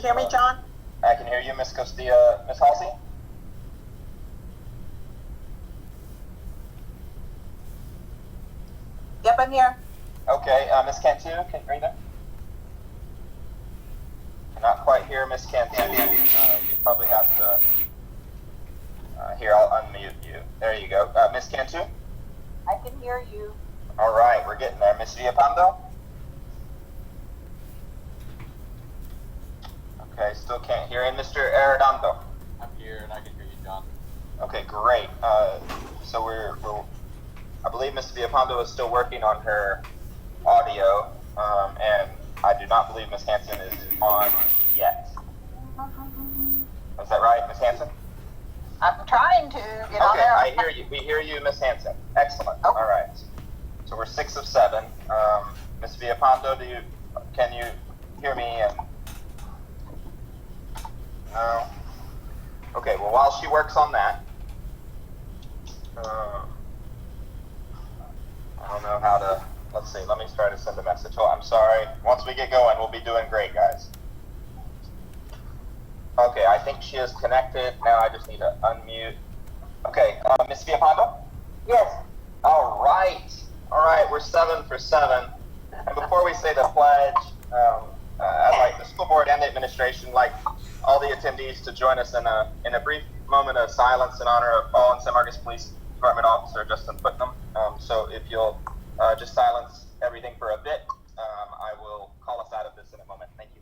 hear me, John? I can hear you, Ms. Costilla. Ms. Halsey? Yep, I'm here. Okay, Ms. Cantu, can you hear that? Not quite here, Ms. Cantu. You probably have to, here, I'll unmute you. There you go. Ms. Cantu? I can hear you. All right, we're getting there. Ms. Villapando? Okay, still can't hear. And Mr. Arredondo? I'm here and I can hear you, John. Okay, great. So I believe Ms. Villapando is still working on her audio, and I do not believe Ms. Hanson is on yet. Is that right, Ms. Hanson? I'm trying to get on Okay, there. I hear you. We hear you, Ms. Hanson. Excellent. Oh. All right. So we're 6 of 7. Ms. Villapando, can you hear me? And no. Okay. Well, while she works on that, I don't know how to. Let's see. Let me try to send a message. Oh, I'm sorry. Once we get going, we'll be doing great, guys. Okay, I think she is connected. Now I just need to unmute. Okay, Ms. Villapando? Yes. All right. All right, we're 7 for 7. And before we say the pledge, I'd like the school board and the administration, like all the attendees, to join us in a brief moment of silence in honor of fallen San Marcos Police Department Officer Justin Putnam. So if you'll just silence everything for a bit, I will call us out of this in a moment. Thank you.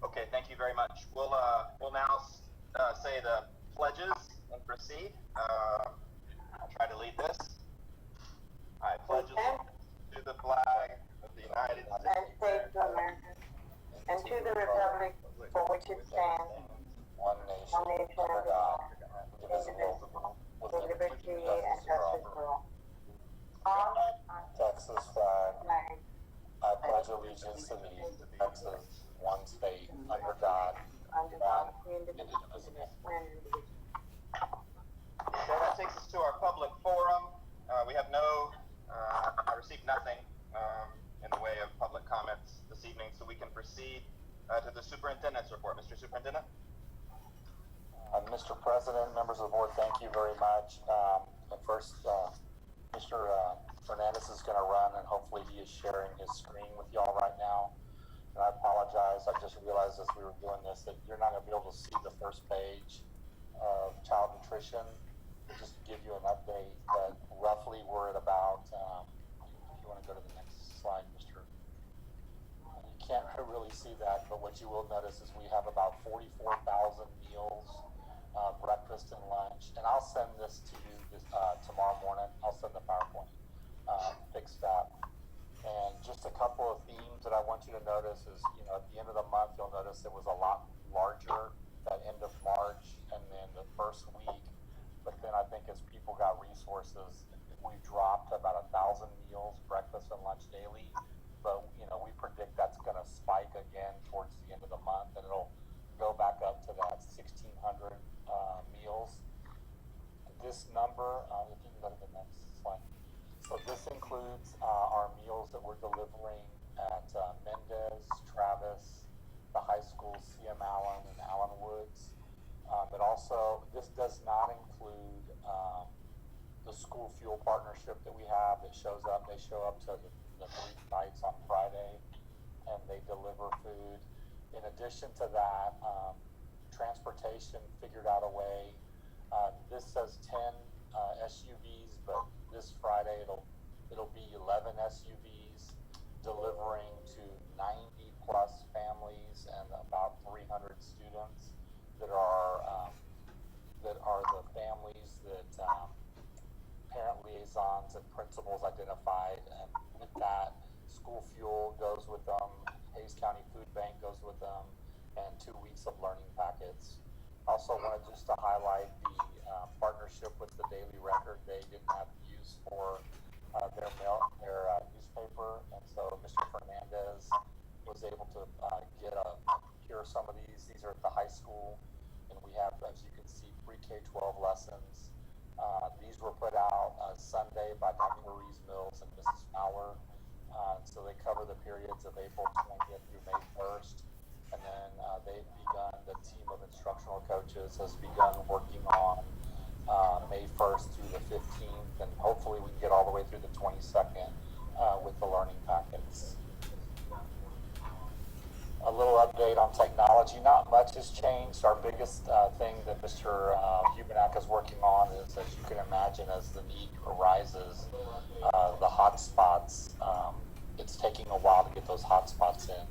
Okay, thank you very much. We'll now say the pledges and proceed. I'll try to lead this. I pledge to the flag of the United States of America, and to the republic for which it stands, One nation, under God, indivisible, with liberty and justice for all. Texas flag. Flag. I pledge allegiance to thee, Texas, one state, under God, Under one, God, indivisible. indivisible. Okay, that takes us to our public forum. We have I received nothing in the way of public comments this evening, so we can proceed to the superintendent's report. Mr. Superintendent? Mr. President, members of the board, thank you very much. First, Mr. Hernandez is going to run, and hopefully he is sharing his screen with y'all right now. And I apologize, I just realized as we were doing this that you're not going to be able to see the first page of child nutrition. Just to give you an update that roughly we're at about, if you want to go to the next slide, Mr. You can't really see that, but what you will notice is we have about 44,000 meals, breakfast and lunch, and I'll send this to you tomorrow morning. I'll send the PowerPoint fixed up. And just a couple of themes that I want you to notice is, at the end of the month, you'll notice it was a lot larger at end of March and then the first week. But then I think as people got resources, we dropped about 1,000 meals, breakfast and lunch daily. But, we predict that's going to spike again towards the end of the month, and it'll go back up to that 1,600 meals. This number, if you can go to the next slide. So this includes our meals that we're delivering at Mendez, Travis, the high schools, CM Allen and Allen Woods. But also, this does not include the school fuel partnership that we have that shows up. They show up to the 3 nights on Friday, and they deliver food. In addition to that, transportation figured out a way. This says 10 SUVs, but this Friday it'll be 11 SUVs delivering to 90 plus families and about 300 students that are the families that parent liaisons and principals identified, and with that, school fuel goes with them, Hayes County Food Bank goes with them, and 2 weeks of learning packets. Also wanted just to highlight the partnership with the Daily Record. They didn't have use for their newspaper, and so Mr. Hernandez was able to procure some of these. These are at the high school, and we have, as you can see, pre-K-12 lessons. These were put out Sunday by Dr. Louise Mills and Mrs. Fowler. So they cover the periods of April 20th through May 1st. And then they've begun, the team of instructional coaches has begun working on May 1st through the 15th. And hopefully we can get all the way through the 22nd with the learning packets. A little update on technology. Not much has changed. Our biggest thing that Mr. Hubenak is working on is, as you can imagine, as the need arises, the hotspots. It's taking a while to get those hotspots in.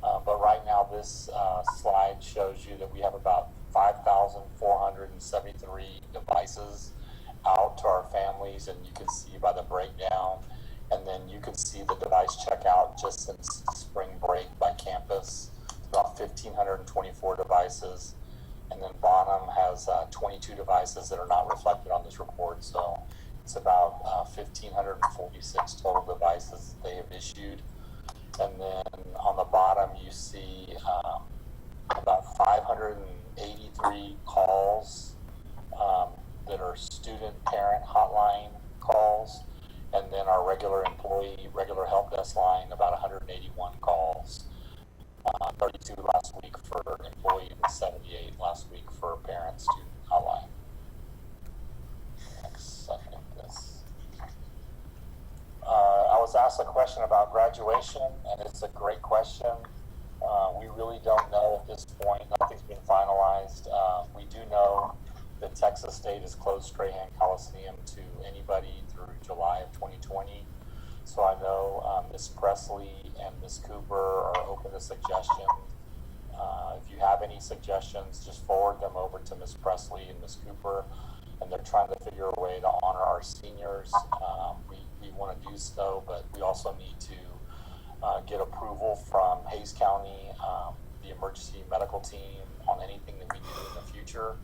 But right now, this slide shows you that we have about 5,473 devices out to our families, and you can see by the breakdown. And then you can see the device checkout just since spring break by campus, about 1,524 devices. And then Bonham has 22 devices that are not reflected on this report. So it's about 1,546 total devices that they have issued. And then on the bottom, you see about 583 calls that are student parent hotline calls. And then our regular employee, regular help desk line, about 181 calls. 32 last week for employee and 78 last week for parent student hotline. Next, I think this. I was asked a question about graduation, and it's a great question. We really don't know at this point. Nothing's been finalized. We do know that Texas State has closed Strahan Coliseum to anybody through July of 2020. So I know Ms. Presley and Ms. Cooper are open to suggestions. If you have any suggestions, just forward them over to Ms. Presley and Ms. Cooper. And they're trying to figure a way to honor our seniors. We want to do so, but we also need to get approval from Hays County, the emergency medical team, on anything that we do in the future.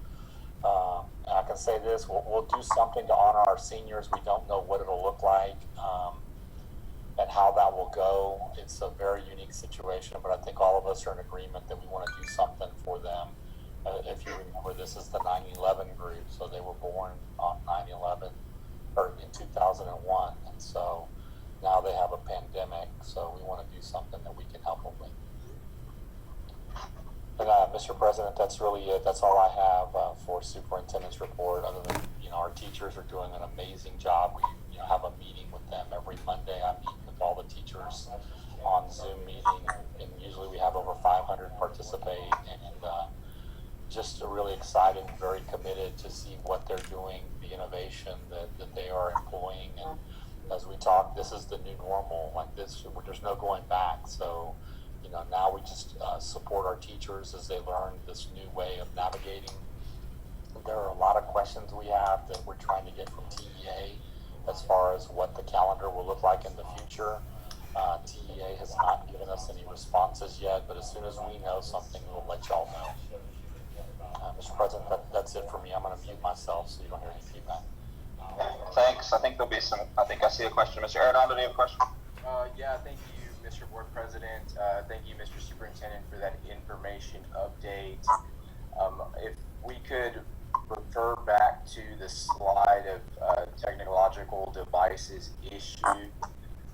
And I can say this, we'll do something to honor our seniors. We don't know what it'll look like and how that will go. It's a very unique situation, but I think all of us are in agreement that we want to do something for them. If you remember, this is the 9/11 group, so they were born on 9/11 or in 2001, and so now they have a pandemic, so we want to do something that we can help them with. And Mr. President, that's really it. That's all I have for superintendent's report. Other than, our teachers are doing an amazing job. We have a meeting with them every Monday. I meet with all the teachers on Zoom meeting, and usually we have over 500 participate, and just really excited and very committed to see what they're doing, the innovation that they are employing. And as we talk, this is the new normal. Like this, there's no going back. So, now we just support our teachers as they learn this new way of navigating. There are a lot of questions we have that we're trying to get from TEA as far as what the calendar will look like in the future. TEA has not given us any responses yet, but as soon as we know something, we'll let y'all know. Mr. President, that's it for me. I'm going to mute myself so you don't hear any feedback. Thanks. I think I see a question. Mr. Hernandez, do you have a question? Yeah, thank you, Mr. Board President. Thank you, Mr. Superintendent, for that information update. If we could refer back to the slide of technological devices issued.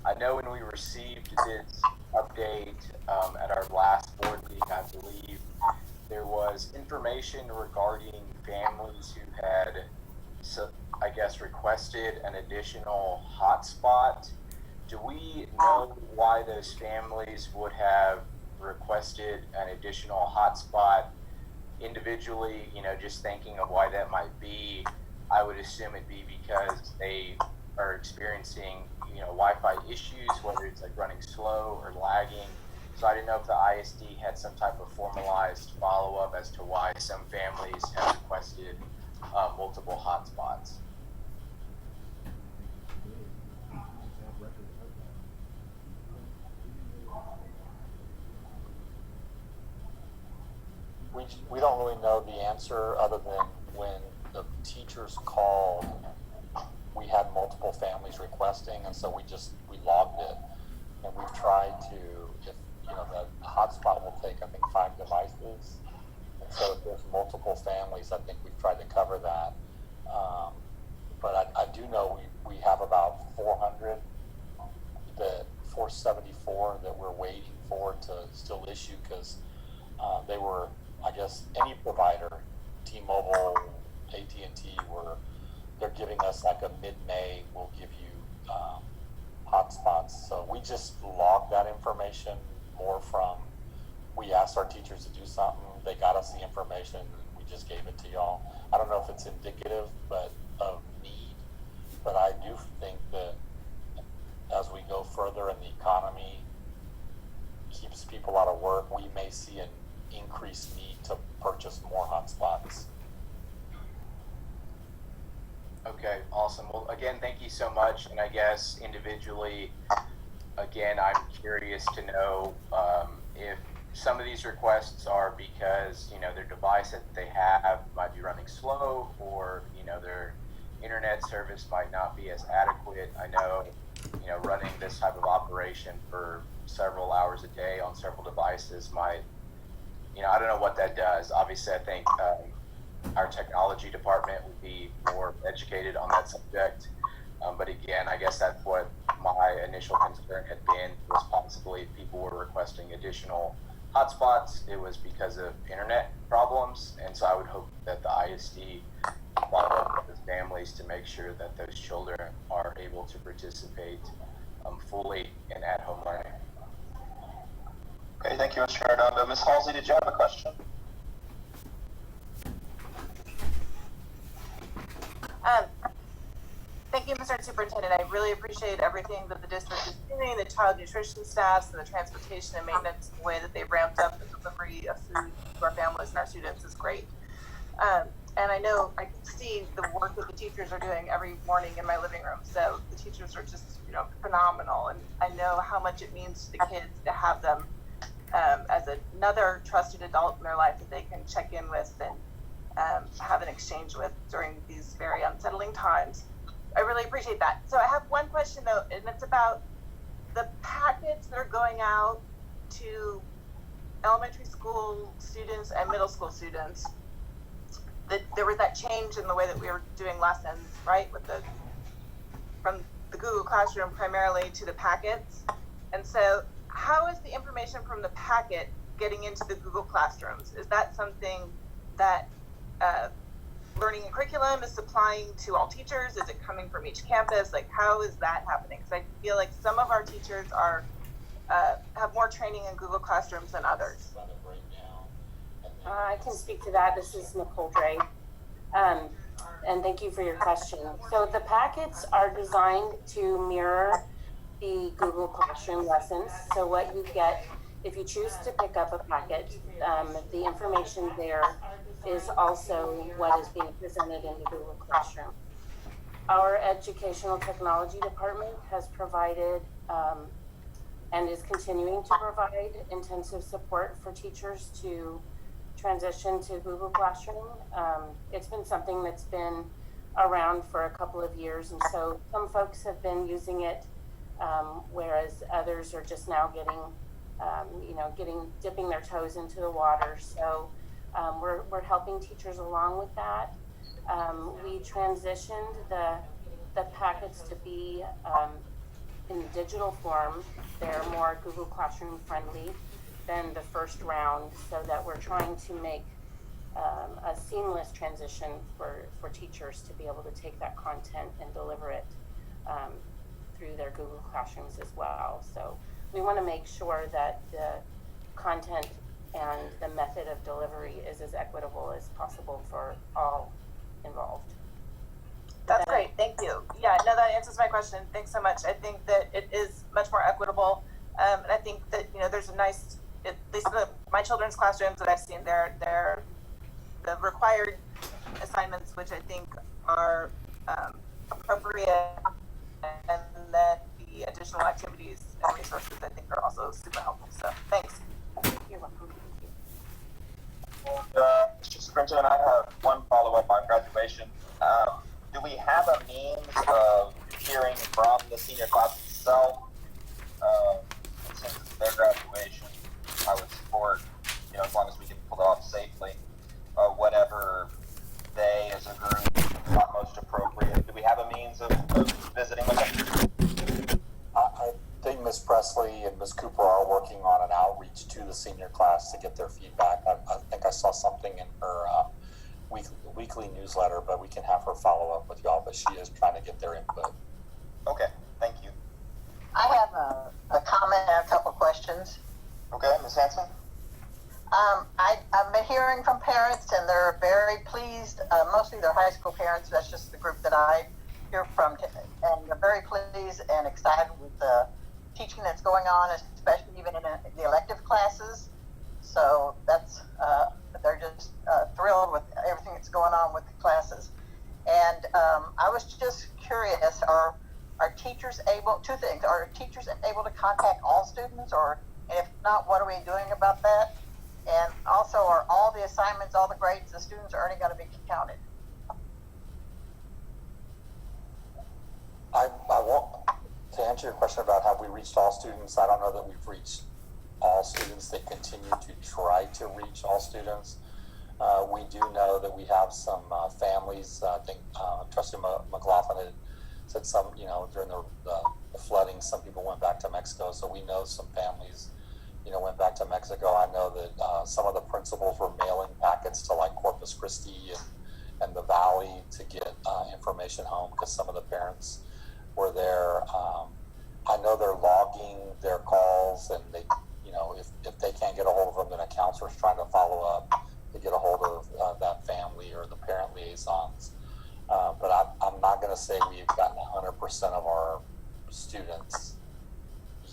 I know when we received this update at our last board meeting, I believe, there was information regarding families who had, requested an additional hotspot. Do we know why those families would have requested an additional hotspot individually? Just thinking of why that might be, I would assume it'd be because they are experiencing, Wi-Fi issues, whether it's like running slow or lagging. So I didn't know if the ISD had some type of formalized follow-up as to why some families have requested multiple hotspots. We don't really know the answer other than when the teachers called, we had multiple families requesting, and so we logged it. And we've tried to, if the hotspot will take, I think, 5 devices. And so if there's multiple families, I think we've tried to cover that. But I do know we we have about 474 that we're waiting for to still issue, because they were, I guess, any provider, T-Mobile, AT&T, they're giving us like a mid-May, we'll give you hotspots. So we just logged that information more from, we asked our teachers to do something, they got us the information, and we just gave it to y'all. I don't know if it's indicative of need, but I do think that as we go further and the economy keeps people out of work, we may see an increased need to purchase more hotspots. Okay, awesome. Well, again, thank you so much. And I guess individually, again, I'm curious to know if some of these requests are because, their device that they have might be running slow, or, their internet service might not be as adequate. I know, running this type of operation for several hours a day on several devices might, I don't know what that does. Obviously, I think our technology department would be more educated on that subject. But again, I guess that's what my initial concern had been, was possibly if people were requesting additional hotspots, it was because of internet problems. And so I would hope that the ISD follow up with families to make sure that those children are able to participate fully in at-home learning. Okay, thank you, Mr. Hernandez. Ms. Halsey, did you have a question? Thank you, Mr. Superintendent. I really appreciate everything that the district is doing, the child nutrition staffs and the transportation and maintenance, the way that they've ramped up the delivery of food to our families and our students is great. And I know I can see the work that the teachers are doing every morning in my living room. So the teachers are just, phenomenal. And I know how much it means to the kids to have them as another trusted adult in their life that they can check in with and have an exchange with during these very unsettling times. I really appreciate that. So I have one question though, and it's about the packets that are going out to elementary school students and middle school students. There was that change in the way that we were doing lessons, right? From the Google Classroom primarily to the packets. And so how is the information from the packet getting into the Google Classrooms? Is that something that Learning and Curriculum is supplying to all teachers? Is it coming from each campus? Like, how is that happening? Because I feel like some of our teachers are have more training in Google Classrooms than others. I can speak to that. This is Nicole Dre. And thank you for your question. So the packets are designed to mirror the Google Classroom lessons. So what you get, if you choose to pick up a packet, the information there is also what is being presented in the Google Classroom. Our Educational Technology Department has provided and is continuing to provide intensive support for teachers to transition to Google Classroom. It's been something that's been around for a couple of years, and so some folks have been using it, whereas others are just now dipping their toes into the water. So we're helping teachers along with that. We transitioned the packets to be in digital form. They're more Google Classroom friendly than the first round, so that we're trying to make a seamless transition for teachers to be able to take that content and deliver it through their Google Classrooms as well. So we want to make sure that the content and the method of delivery is as equitable as possible for all involved. That's great. Thank you. Yeah, no, that answers my question. Thanks so much. I think that it is much more equitable. And I think that, there's a nice, at least my children's classrooms that I've seen, they're the required assignments, which I think are appropriate, and then the additional activities and resources I think are also super helpful. So thanks. You're welcome. Mr. Superintendent, I have one follow-up on graduation. Do we have a means of hearing from the senior class itself? Since it's their graduation, I would support, as long as we can pull it off safely, whatever they as a group thought most appropriate. Do we have a means of visiting senior class to get their feedback. I think I saw something in her weekly newsletter, but we can have her follow up with y'all, but she is trying to get their input. Okay, thank you. I have a comment and a couple questions. Okay, Ms. Hanson? I've been hearing from parents and they're very pleased, mostly they're high school parents, that's just the group that I hear from, and they're very pleased and excited with the teaching that's going on, especially even in the elective classes. So that's, they're just thrilled with everything that's going on with the classes. And I was just curious, are teachers able, two things, are teachers able to contact all students, or if not, what are we doing about that? And also, are all the assignments, all the grades the students are earning going to be counted? I won't, to answer your question about have we reached all students, I don't know that we've reached all students. They continue to try to reach all students. We do know that we have some families, I think Trustee McLaughlin had said some, during the flooding, some people went back to Mexico, so we know some families went back to Mexico. I know that some of the principals were mailing packets to like Corpus Christi and the Valley to get information home because some of the parents were there. I know they're logging their calls, and they, if they can't get a hold of them, then a counselor's trying to follow up to get a hold of that family or the parent liaisons. But I'm not going to say we've gotten 100% of our students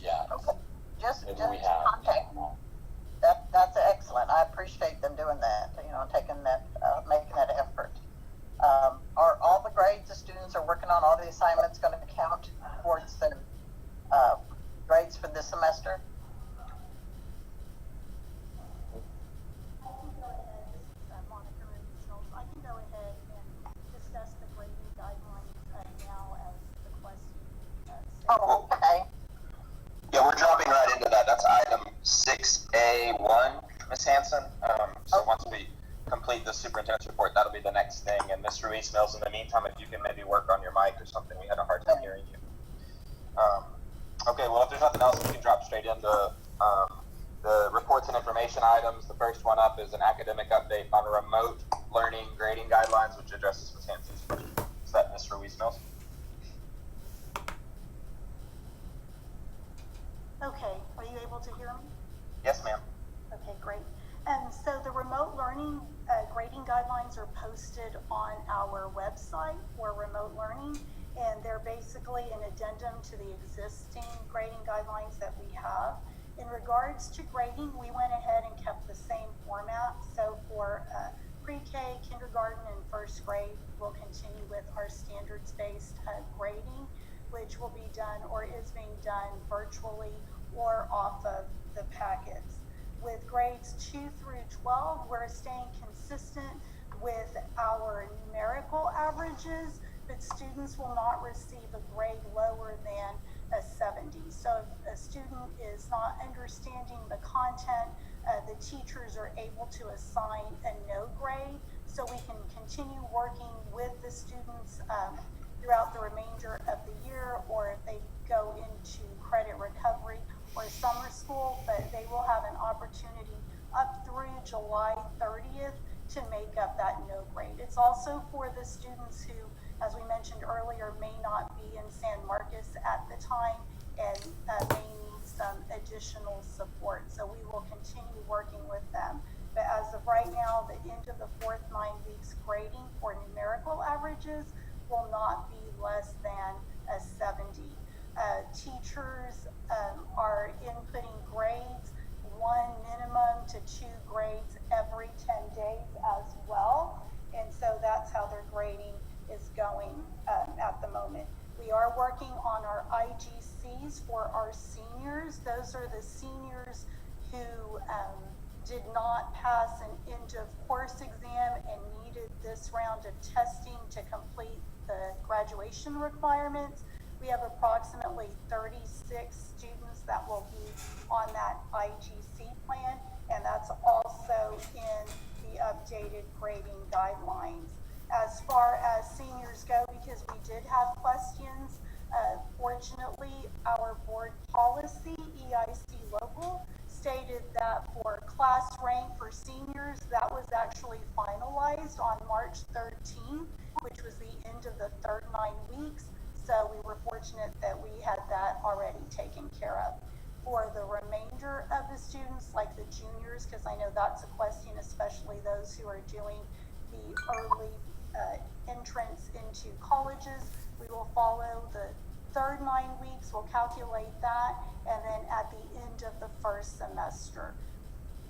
yet. Okay. Just we have. contact. That's excellent. I appreciate them doing that. Taking that, making that effort. Are all the grades the students are working on, all the assignments, going to count towards the grades for this semester? I can go ahead and discuss the grading guidelines now as the question. Oh, okay. Yeah, we're dropping right into that. That's item 6A1, Ms. Hanson. So once we complete the superintendent's report, that'll be the next thing. And Ms. Ruiz-Mills, in the meantime, if you can maybe work on your mic or something, we had a hard time hearing you. Okay, well, if there's nothing else, we can drop straight into the reports and information items. The first one up is an academic update on remote learning grading guidelines, which addresses Ms. Hanson's question. Is that Ms. Ruiz-Mills? Okay, are you able to hear me? Yes, ma'am. Okay, great. And so the remote learning grading guidelines are posted on our website for remote learning, and they're basically an addendum to the existing grading guidelines that we have. In regards to grading, we went ahead and kept the same format. So for pre-K, kindergarten, and first grade, we'll continue with our standards-based grading, which will be done or is being done virtually or off of the packets. With grades 2 through 12, we're staying consistent with our numerical averages, but students will not receive a grade lower than a 70. So if a student is not understanding the content, the teachers are able to assign a no grade, so we can continue working with the students throughout the remainder of the year, or if they go into credit recovery or summer school, but they will have an opportunity up through July 30th to make up that no grade. It's also for the students who, as we mentioned earlier, may not be in San Marcos at the time and may need some additional support. So we will continue working with them. But as of right now, the end of the fourth 9 weeks grading for numerical averages will not be less than a 70. Teachers are inputting grades, 1 minimum to 2 grades every 10 days as well. And so that's how their grading is going at the moment. We are working on our IGCs for our seniors. Those are the seniors who did not pass an end of course exam and needed this round of testing to complete the graduation requirements. We have approximately 36 students that will be on that IGC plan, and that's also in the updated grading guidelines. As far as seniors go, because we did have questions, fortunately, our board policy, EIC local, stated that for class rank for seniors, that was actually finalized on March 13th, which was the end of the third 9 weeks. So we were fortunate that we had that already taken care of. For the remainder of the students, like the juniors, because I know that's a question, especially those who are doing the early entrance into colleges, we will follow the third 9 weeks, we'll calculate that, and then at the end of the first semester,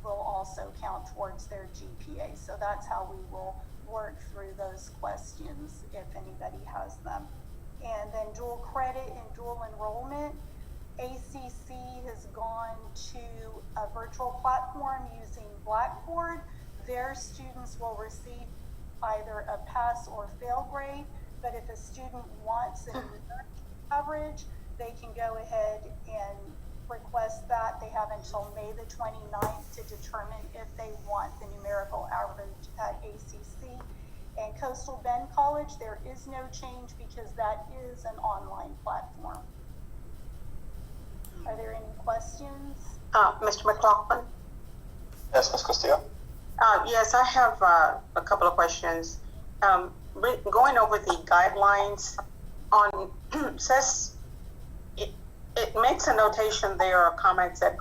will also count towards their GPA. So that's how we will work through those questions if anybody has them. And then dual credit and dual enrollment, ACC has gone to a virtual platform using Blackboard. Their students will receive either a pass or fail grade, but if a student wants an coverage, they can go ahead and request that. They have until May the 29th to determine if they want the numerical average at ACC. And Coastal Bend College, there is no change because that is an online platform. Are there any questions? Mr. McLaughlin? Yes, Ms. Castillo? Yes, I have a couple of questions. Going over the guidelines on says it makes a notation there or comments that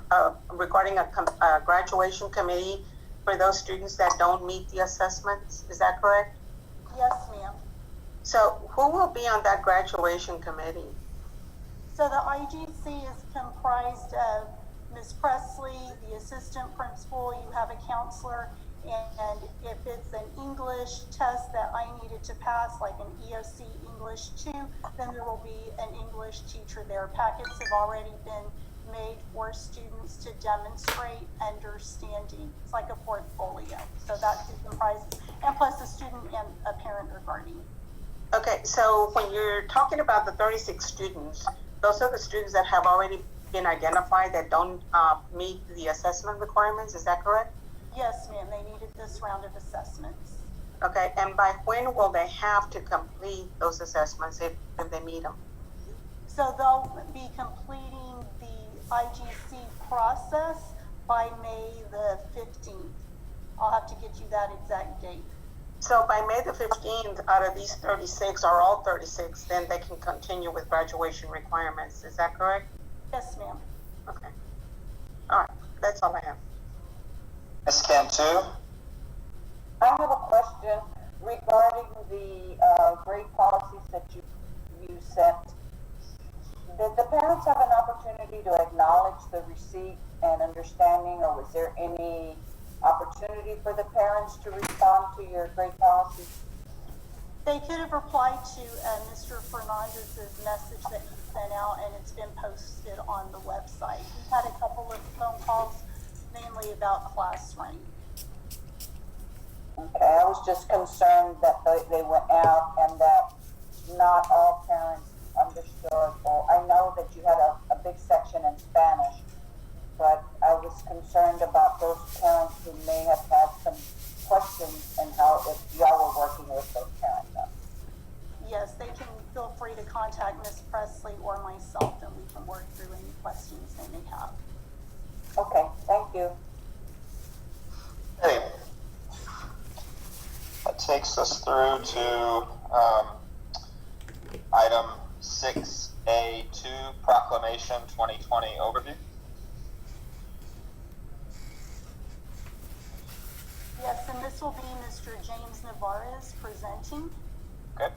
regarding a graduation committee for those students that don't meet the assessments. Is that correct? Yes, ma'am. So who will be on that graduation committee? So the IGC is comprised of Ms. Presley, the assistant principal, you have a counselor, and if it's an English test that I needed to pass, like an EOC English 2, then there will be an English teacher there. Packets have already been made for students to demonstrate understanding. It's like a portfolio. So that's who comprises, and plus a student and a parent or guardian. Okay, so when you're talking about the 36 students, those are the students that have already been identified that don't meet the assessment requirements, is that correct? Yes, ma'am, they needed this round of assessments. Okay, and by when will they have to complete those assessments if they meet them? So they'll be completing the IGC process by May the 15th. I'll have to get you that exact date. So by May the 15th, out of these 36, or all 36, then they can continue with graduation requirements, is that correct? Yes, ma'am. Okay. All right, that's all I have. Ms. Cantu? I have a question regarding the grade policies that you sent. Did the parents have an opportunity to acknowledge the receipt and understanding, or was there any opportunity for the parents to respond to your grade policies? They could have replied to Mr. Hernandez's message that he sent out, and it's been posted on the website. We've had a couple of phone calls, mainly about class rank. Okay, I was just concerned that they went out and that not all parents understood, or I know that you had a big section in Spanish, but I was concerned about those parents who may have had some questions and how if y'all were working with those parents. Yes, they can feel free to contact Ms. Presley or myself, and we can work through any questions they may have. Okay, thank you. Hey, that takes us through to item 6A2, Proclamation 2020 Overview. Yes, and this will be Mr. James Navarez presenting. Okay.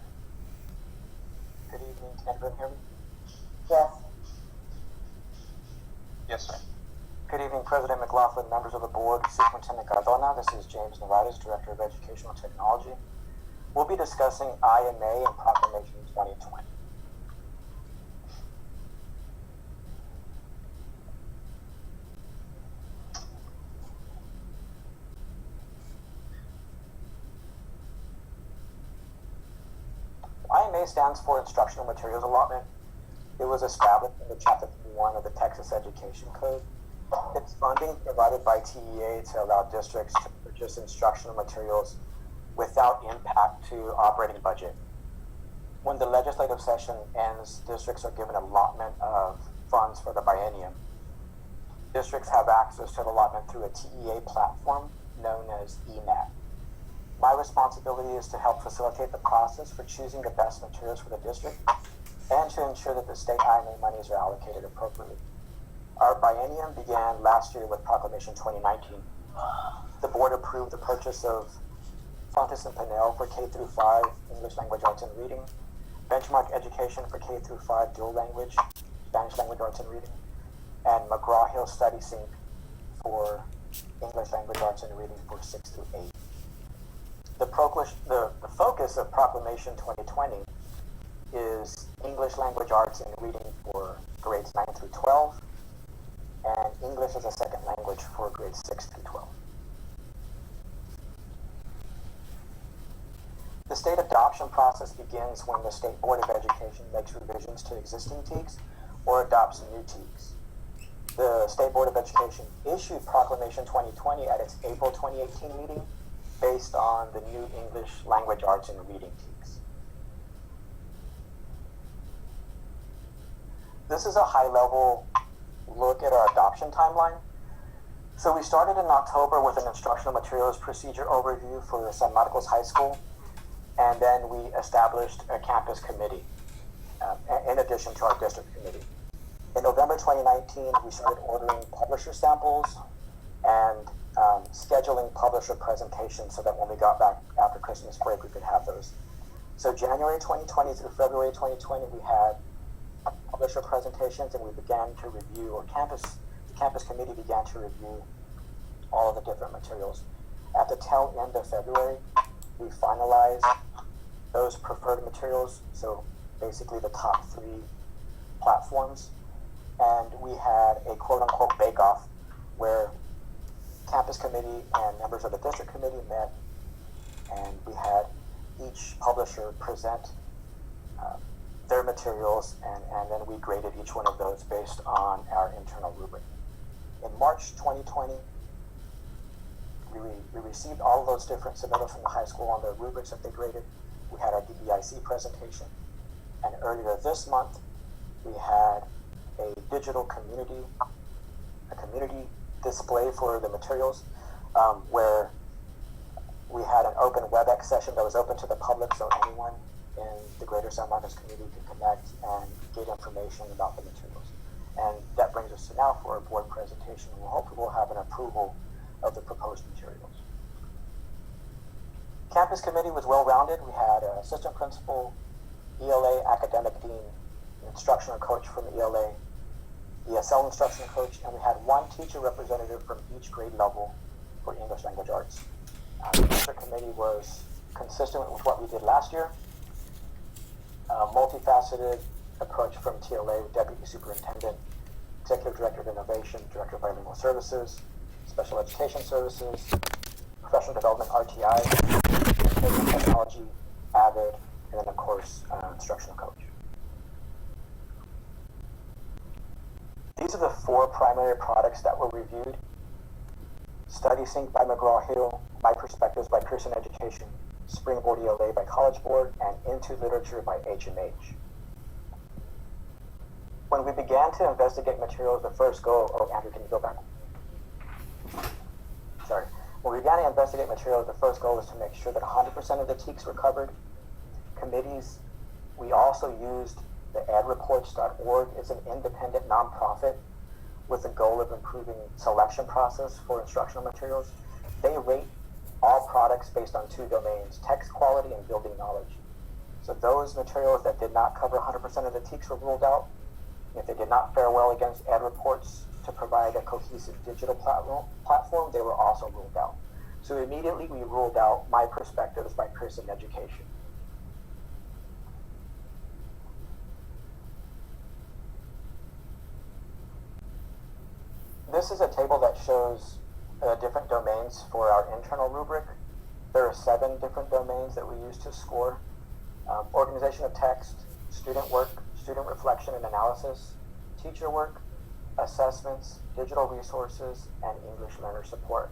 Good evening, can everyone hear me? Yes. Yes, sir. Good evening, President McLaughlin, members of the board, Superintendent Cardona. This is James Navarez, Director of Educational Technology. We'll be discussing IMA and Proclamation 2020. IMA stands for Instructional Materials Allotment. It was established in the Chapter 1 of the Texas Education Code. It's funding provided by TEA to allow districts to purchase instructional materials without impact to operating budget. When the legislative session ends, districts are given allotment of funds for the biennium. districts have access to the allotment through a TEA platform known as EMAT. My responsibility is to help facilitate the process for choosing the best materials for the district and to ensure that the state IMA monies are allocated appropriately. Our biennium began last year with Proclamation 2019. The board approved the purchase of Fontes and Pinnell for K through 5 English language arts and reading, Benchmark Education for K through 5 dual language, Spanish language arts and reading, and McGraw-Hill Study Sync for English language arts and reading for 6 through 8. The focus of Proclamation 2020 is English language arts and reading for grades 9 through 12 and English as a second language for grades 6 through 12. The state adoption process begins when the State Board of Education makes revisions to existing TEKS or adopts new TEKS. The State Board of Education issued Proclamation 2020 at its April 2018 meeting based on the new English language arts and reading TEKS. This is a high-level look at our adoption timeline. So we started in October with an instructional materials procedure overview for San Marcos High School, and then we established a campus committee in addition to our district committee. In November 2019, we started ordering publisher samples and scheduling publisher presentations so that when we got back after Christmas break, we could have those. So January 2020 through February 2020, we had publisher presentations, and we began to review, or the campus committee began to review all of the different materials. At the tail end of February, we finalized those preferred materials, so basically the top 3 platforms, and we had a quote-unquote bake-off where campus committee and members of the district committee met, and we had each publisher present their materials, and then we graded each one of those based on our internal rubric. In March 2020, we received all of those different submittals from the high school on the rubrics that they graded. We had our DBIC presentation, and earlier this month, we had a digital community display for the materials, where we had an open WebEx session that was open to the public, so anyone in the greater San Marcos community could connect and get information about the materials. And that brings us to now for our board presentation. Hopefully we'll have an approval of the proposed materials. Campus committee was well-rounded. We had an assistant principal, ELA academic dean, instructional coach from the ELA, ESL instructional coach, and we had 1 teacher representative from each grade level for English language arts. The district committee was consistent with what we did last year. Multifaceted approach from TLA, Deputy Superintendent, Executive Director of Renovation, Director of Bilingual Services, Special Education Services, Professional Development, RTI, Information Technology, AVID, and then of course, instructional coach. These are the 4 primary products that were reviewed. Study Sync by McGraw-Hill, My Perspectives by Pearson Education, Springboard ELA by College Board, and Into Literature by H&H. When we began to investigate materials, the first goal, Andrew, can you go back? Sorry. When we began to investigate materials, the first goal was to make sure that 100% of the TEKS were covered. Committees, we also used the edreports.org. It's an independent nonprofit with the goal of improving selection process for instructional materials. They rate all products based on 2 domains, text quality and building knowledge. So those materials that did not cover 100% of the TEKS were ruled out. If they did not fare well against edreports to provide a cohesive digital platform, they were also ruled out. So immediately we ruled out My Perspectives by Pearson Education. This is a table that shows different domains for our internal rubric. There are 7 different domains that we use to score. Organization of text, student work, student reflection and analysis, teacher work, assessments, digital resources, and English learner support.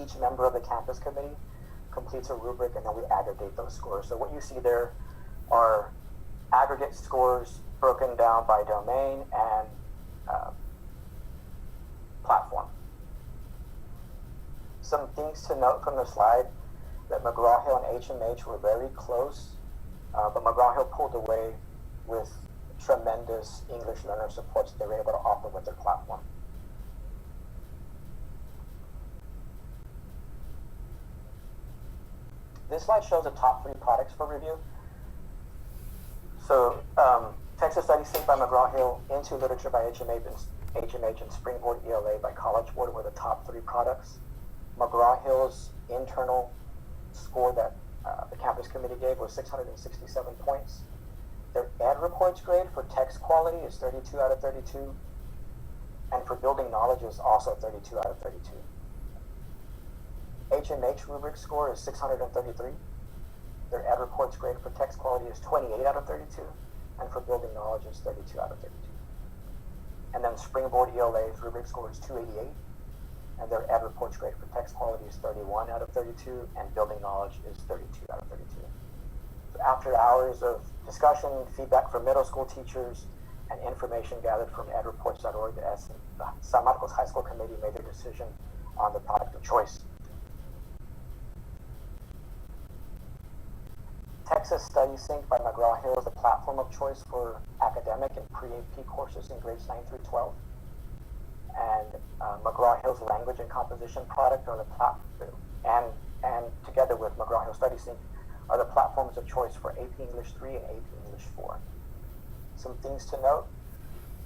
Each member of the campus committee completes a rubric, and then we aggregate those scores. So what you see there are aggregate scores broken down by domain and Some things to note from the slide, that McGraw-Hill and HMH were very close, but McGraw-Hill pulled away with tremendous English learner supports they were able to offer with their platform. This slide shows the top 3 products for review. So Texas Study Sync by McGraw-Hill, Into Literature by HMH, and Springboard ELA by College Board were the top 3 products. McGraw-Hill's internal score that the campus committee gave was 667 points. Their Ed Reports grade for text quality is 32 out of 32, and for building knowledge is also 32 out of 32. HMH rubric score is 633. Their Ed Reports grade for text quality is 28 out of 32, and for building knowledge is 32 out of 32. And then Springboard ELA's rubric score is 288, and their Ed Reports grade for text quality is 31 out of 32, and building knowledge is 32 out of 32. So after hours of discussion, feedback from middle school teachers, and information gathered from edreports.org, the San Marcos High School Committee made their decision on the product of choice. Texas Study Sync by McGraw-Hill is the platform of choice for academic and pre-AP courses in grades 9 through 12. And McGraw-Hill's language and composition product are the platform, and together with McGraw-Hill Study Sync, are the platforms of choice for AP English 3 and AP English 4. Some things to note,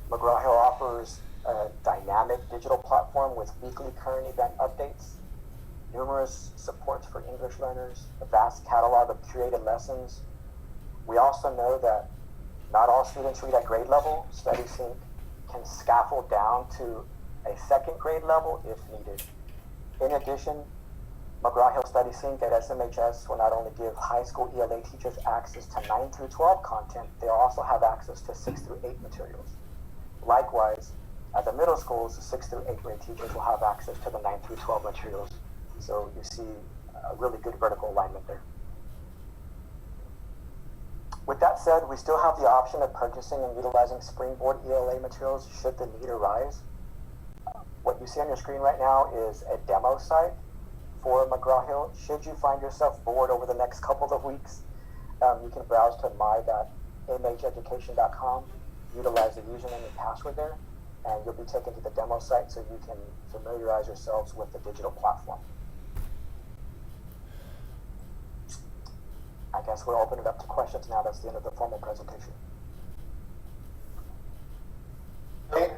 McGraw-Hill offers a dynamic digital platform with weekly current event updates, numerous supports for English learners, a vast catalog of curated lessons. We also know that not all students read at grade level. Study Sync can scaffold down to a second grade level if needed. In addition, McGraw-Hill Study Sync at SMHS will not only give high school ELA teachers access to 9 through 12 content, they'll also have access to 6 through 8 materials. Likewise, at the middle schools, the 6 through 8 grade teachers will have access to the 9 through 12 materials. So you see a really good vertical alignment there. With that said, we still have the option of purchasing and utilizing Springboard ELA materials should the need arise. What you see on your screen right now is a demo site for McGraw-Hill. Should you find yourself bored over the next couple of weeks, you can browse to my.mheducation.com, utilize the username and password there, and you'll be taken to the demo site so you can familiarize yourselves with the digital platform. I guess we'll open it up to questions now. That's the end of the formal presentation. Okay.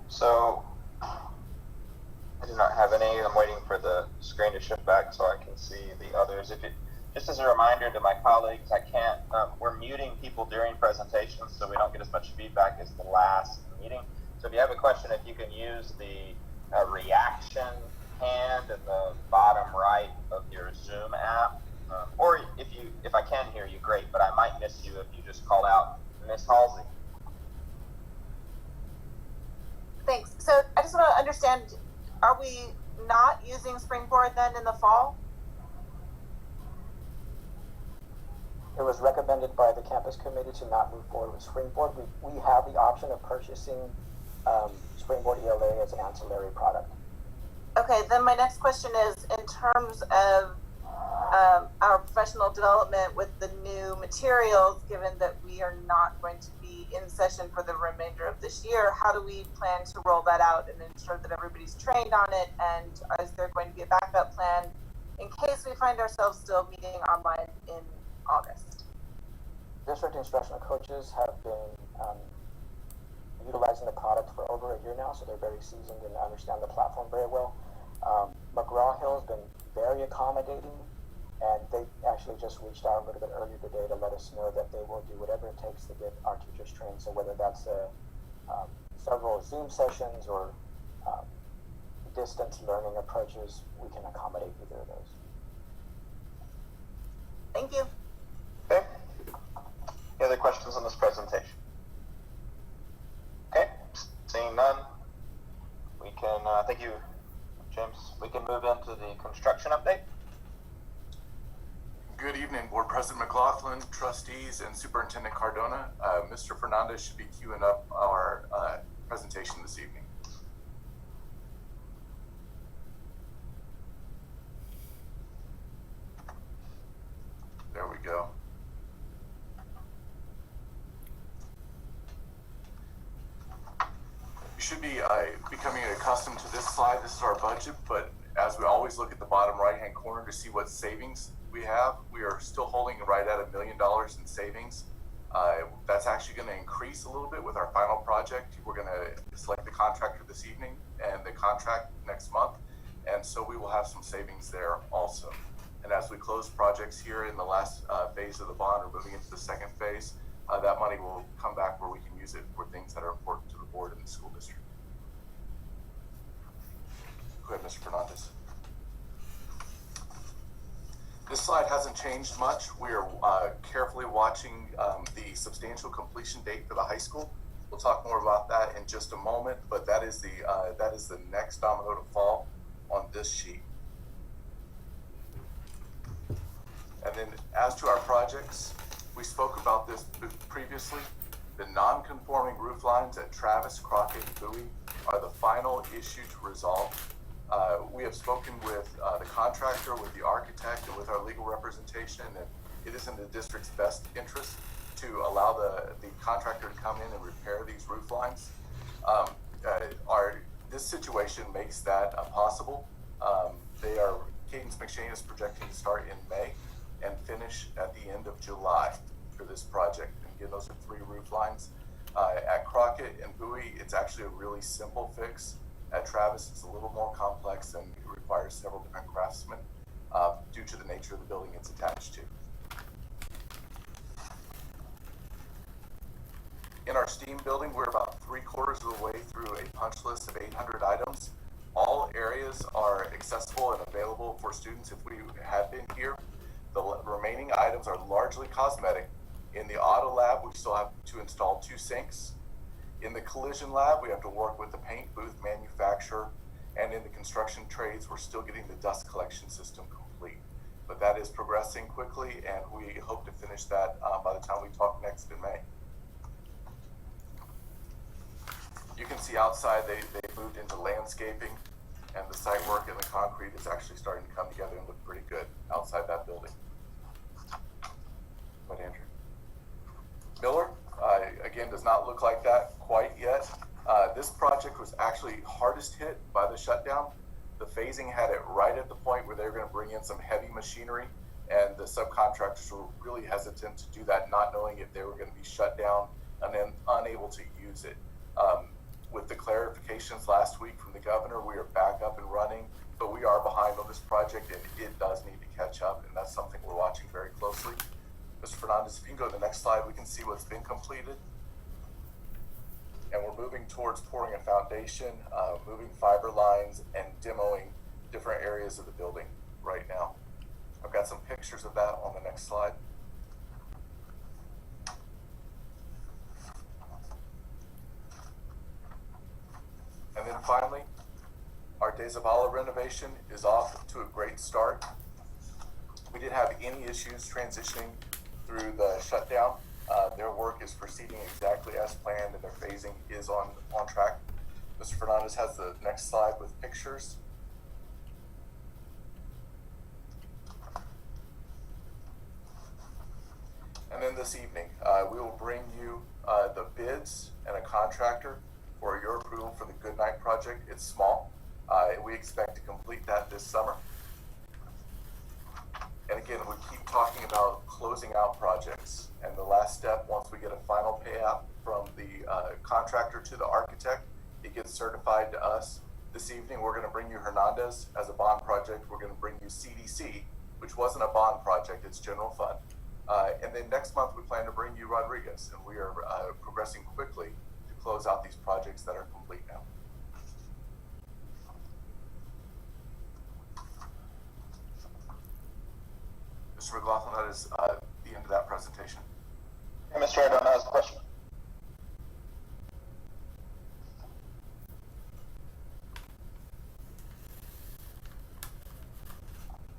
So I do not have any. I'm waiting for the screen to shift back so I can see the others. Just as a reminder to my colleagues, I can't. We're muting people during presentations so we don't get as much feedback as the last meeting. So if you have a question, if you can use the reaction hand in the bottom right of your Zoom app, or if I can hear you, great. But I might miss you if you just call out Miss Halsey. Thanks. So I just want to understand, are we not using Springboard then in the fall? It was recommended by the campus committee to not move forward with Springboard. We have the option of purchasing Springboard ELA as an ancillary product. Okay, then my next question is in terms of our professional development with the new materials, given that we are not going to be in session for the remainder of this year, how do we plan to roll that out and ensure that everybody's trained on it? And is there going to be a backup plan in case we find ourselves still meeting online in August? District instructional coaches have been utilizing the product for over a year now, so they're very seasoned and understand the platform very well. McGraw-Hill has been very accommodating, and they actually just reached out a little bit earlier today to let us know that they will do whatever it takes to get our teachers trained. So whether that's several Zoom sessions or distance learning approaches, we can accommodate either of those. Thank you. Okay. Any other questions on this presentation? Okay. Seeing none, we can, thank you, James. We can move into the construction update. Good evening, Board President McLaughlin, Trustees, and Superintendent Cardona. Mr. Hernandez should be queuing up our presentation this evening. should be becoming accustomed to this slide. This is our budget, but as we always look at the bottom right-hand corner to see what savings we have, we are still holding right at $1 million in savings. That's actually going to increase a little bit with our final project. We're going to select the contractor this evening and the contract next month, and so we will have some savings there also. And as we close projects here in the last phase of the bond, or moving into the second phase, that money will come back where we can use it for things that are important to the board and the school district. Go ahead, Mr. Hernandez. This slide hasn't changed much. We are carefully watching the substantial completion date for the high school. We'll talk more about that in just a moment, but that is the next domino to fall on this sheet. And then as to our projects, we spoke about this previously. The non-conforming roof lines at Travis, Crockett, and Bowie are the final issue to resolve. We have spoken with the contractor, with the architect, and with our legal representation, and it is in the district's best interest to allow the contractor to come in and repair these roof lines. This situation makes that possible. Cadence McShane is projecting to start in May and finish at the end of July for this project. And again, those are 3 roof lines. At Crockett and Bowie, it's actually a really simple fix. At Travis, it's a little more complex and it requires several different craftsmen due to the nature of the building it's attached to. In our STEAM building, we're about 3/4 of the way through a punch list of 800 items. All areas are accessible and available for students if we had been here. The remaining items are largely cosmetic. In the auto lab, we still have to install 2 sinks. In the collision lab, we have to work with the paint booth manufacturer. And in the construction trades, we're still getting the dust collection system complete. But that is progressing quickly, and we hope to finish that by the time we talk next in May. You can see outside they moved into landscaping, and the site work and the concrete is actually starting to come together and look pretty good outside that building. But Andrew. Miller, again, does not look like that quite yet. This project was actually hardest hit by the shutdown. The phasing had it right at the point where they were going to bring in some heavy machinery, and the subcontractors were really hesitant to do that, not knowing if they were going to be shut down and then unable to use it. With the clarifications last week from the governor, we are back up and running, but we are behind on this project and it does need to catch up, and that's something we're watching very closely. Mr. Fernandez, if you can go to the next slide, we can see what's been completed. And we're moving towards pouring a foundation, moving fiber lines, and demoing different areas of the building right now. I've got some pictures of that on the next slide. And then finally, our De Zavala renovation is off to a great start. We didn't have any issues transitioning through the shutdown. Their work is proceeding exactly as planned, and their phasing is on track. Mr. Fernandez has the next slide with pictures. And then this evening, we will bring you the bids and a contractor for your approval for the Goodnight project. It's small. We expect to complete that this summer. And again, we keep talking about closing out projects. And the last step, once we get a final payout from the contractor to the architect, it gets certified to us. This evening, we're going to bring you Hernandez as a bond project. We're going to bring you CDC, which wasn't a bond project, it's general fund. And then next month, we plan to bring you Rodriguez. And we are progressing quickly to close out these projects that are complete now. Mr. McLaughlin, that is the end of that presentation. Hey, Mr. Ardona has a question.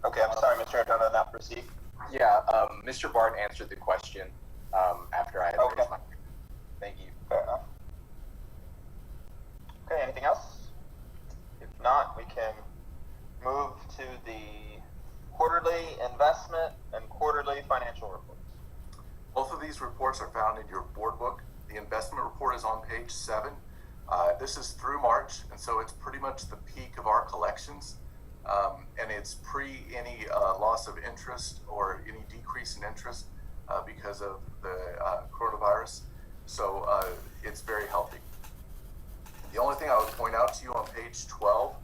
Okay, I'm sorry, Mr. Ardona, not proceed. Yeah, Mr. Bart answered the question after I had raised my hand. Thank you. Fair enough. Okay, anything else? If not, we can move to the quarterly investment and quarterly financial reports. Both of these reports are found in your board book. The investment report is on page 7. This is through March, and so it's pretty much the peak of our collections. And it's pre any loss of interest or any decrease in interest because of the coronavirus. So it's very healthy. The only thing I would point out to you on page 12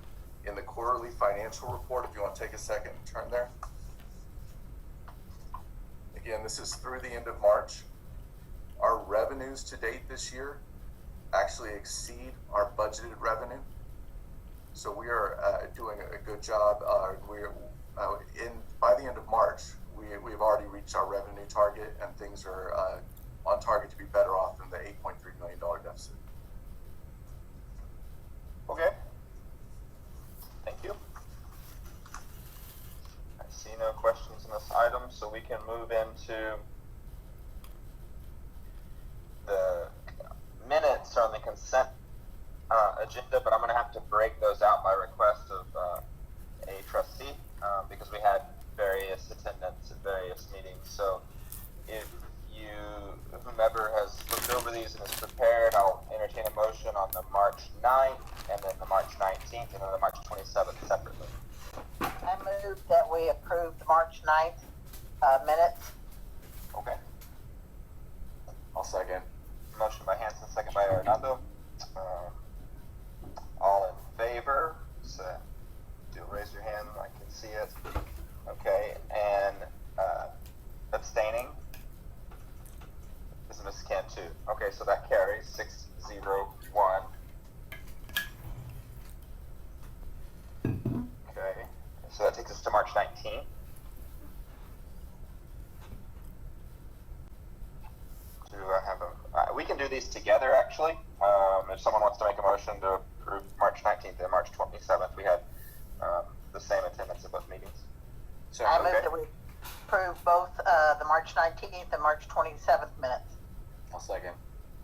in the quarterly financial report, if you want to take a second and turn there. Again, this is through the end of March. Our revenues to date this year actually exceed our budgeted revenue. So we are doing a good job. We're by the end of March, we've already reached our revenue target, and things are on target to be better off than the $8.3 million deficit. Okay. Thank you. I see no questions in this item, so we can move into the minutes on the consent agenda, but I'm going to have to break those out by request of a trustee because we had various attendants at various meetings. So if whomever has looked over these and is prepared, I'll entertain a motion on the March 9th and then the March 19th and then the March 27th separately. I move that we approve the March 9th minutes. Okay. I'll second. Motion by Hanson, second by Hernandez. All in favor? So, raise your hand. I can see it. Okay, and abstaining? This is Ms. Cantu. Okay, so that carries 6-0-1. Okay, so that takes us to March 19th. Do I have a? We can do these together, actually. If someone wants to make a motion to approve March 19th and March 27th, we had the same attendance at both meetings. So I move that we approve both the March 19th and March 27th minutes. I'll second.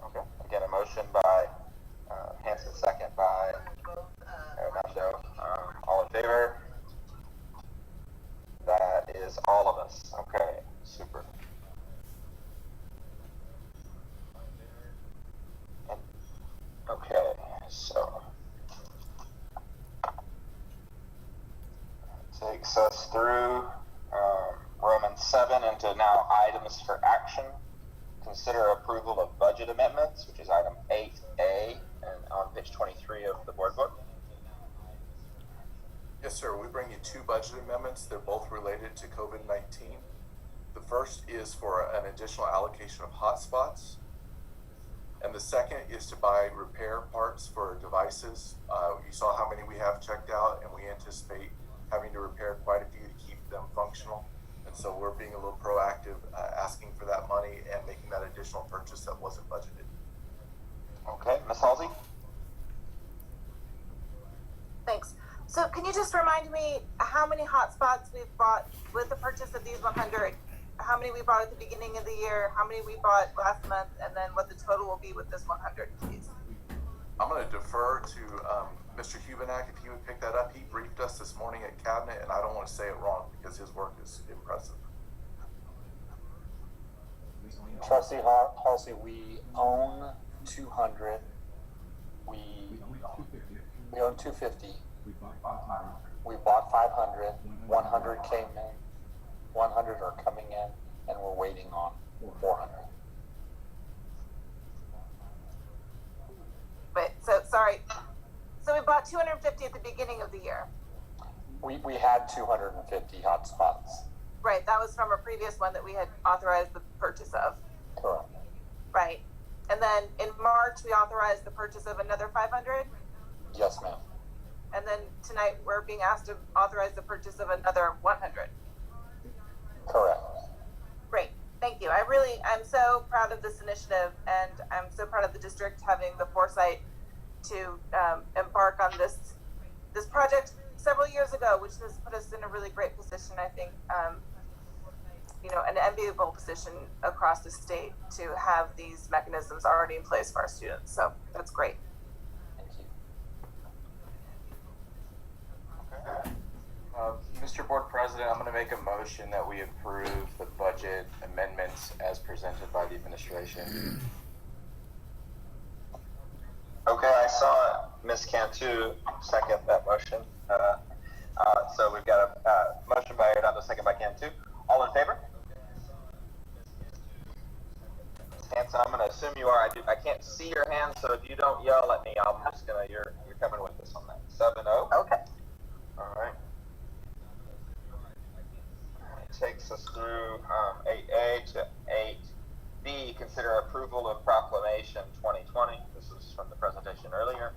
Okay. Again, a motion by Hanson, second by Hernando. All in favor? That is all of us. Okay, super. Okay, so takes us through Romans 7 into now items for action. Consider approval of budget amendments, which is item 8A and on page 23 of the board book. Yes, sir. We bring you two budget amendments. They're both related to COVID-19. The first is for an additional allocation of hotspots. And the second is to buy repair parts for devices. You saw how many we have checked out, and we anticipate having to repair quite a few to keep them functional. And so we're being a little proactive, asking for that money and making that additional purchase that wasn't budgeted. Okay, Ms. Halsey? Thanks. So can you just remind me how many hotspots we've bought with the purchase of these 100? How many we bought at the beginning of the year? How many we bought last month? And then what the total will be with this 100, please? I'm going to defer to Mr. Hubenak if he would pick that up. He briefed us this morning at Cabinet, and I don't want to say it wrong because his work is impressive. Trustee Halsey, we own 200. We own 250. We bought 500. 100 came in. 100 are coming in, and we're waiting on 400. Wait, so sorry. So we bought 250 at the beginning of the year. We had 250 hotspots. Right, that was from a previous one that we had authorized the purchase of. Correct. Right. And then in March, we authorized the purchase of another 500. Yes, ma'am. And then tonight, we're being asked to authorize the purchase of another 100. Correct. Great, thank you. I'm so proud of this initiative, and I'm so proud of the district having the foresight to embark on this project several years ago, which has put us in a really great position, I think, an enviable position across the state to have these mechanisms already in place for our students. So that's great. Thank you. Okay. Mr. Board President, I'm going to make a motion that we approve the budget amendments as presented by the administration. Okay, I to second that motion. So we've got a motion by Hernandez, second by Cantu. All in favor? Hanson, I'm going to assume you are. I can't see your hand, so if you don't yell at me, I'm just going to, you're coming with us on that. 7-0. Okay. All right. It takes us through 8A to 8B. Consider approval of Proclamation 2020. This is from the presentation earlier.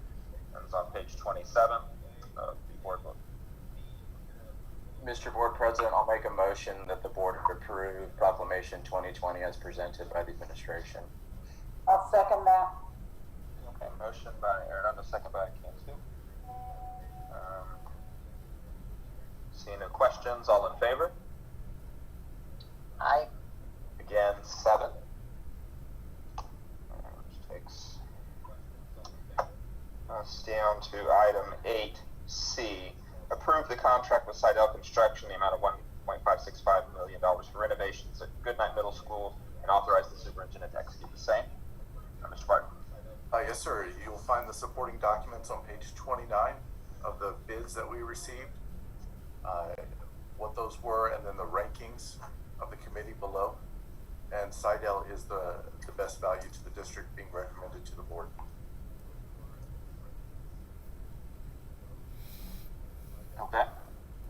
And it's on page 27 of the board book. Mr. Board President, I'll make a motion that the board approve Proclamation 2020 as presented by the administration. I'll second that. Okay, motion by Hernandez, second by Cantu. Seeing no questions, all in favor? Aye. Again, 7. Which takes us down to item 8C. Approve the contract with Seidel Construction in the amount of $1.565 million for renovations at Goodnight Middle School and authorize the superintendent to execute the same. Mr. Barton. Yes, sir. You'll find the supporting documents on page 29 of the bids that we received, what those were, and then the rankings of the committee below. And Seidel is the best value to the district being recommended to the board. Okay.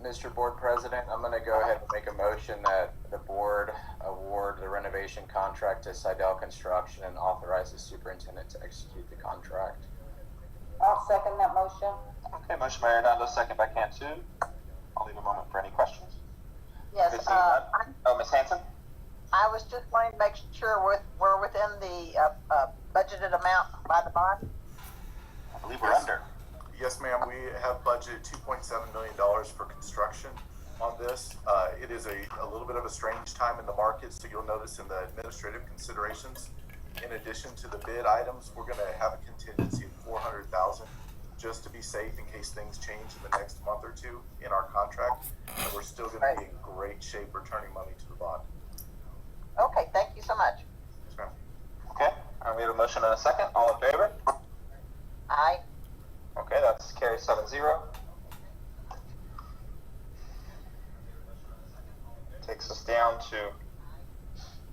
Mr. Board President, I'm going to go ahead and make a motion that the board award the renovation contract to Seidel Construction and authorize the superintendent to execute the contract. I'll second that motion. Okay, motion by Hernandez, second by Cantu. I'll leave a moment for any questions. Yes, Ms. Hanson? I was just wanting to make sure we're within the budgeted amount by the bond. I believe we're under. Yes, ma'am. We have budgeted $2.7 million for construction on this. It is a little bit of a strange time in the market, so you'll notice in the administrative considerations, in addition to the bid items, we're going to have a contingency of $400,000 just to be safe in case things change in the next month or two in our contract. And we're still going to be in great shape returning money to the bond. Okay, thank you so much. Yes, ma'am. Okay, we have a motion and a second. All in favor? Aye. Okay, that's carried 7-0. Takes us down to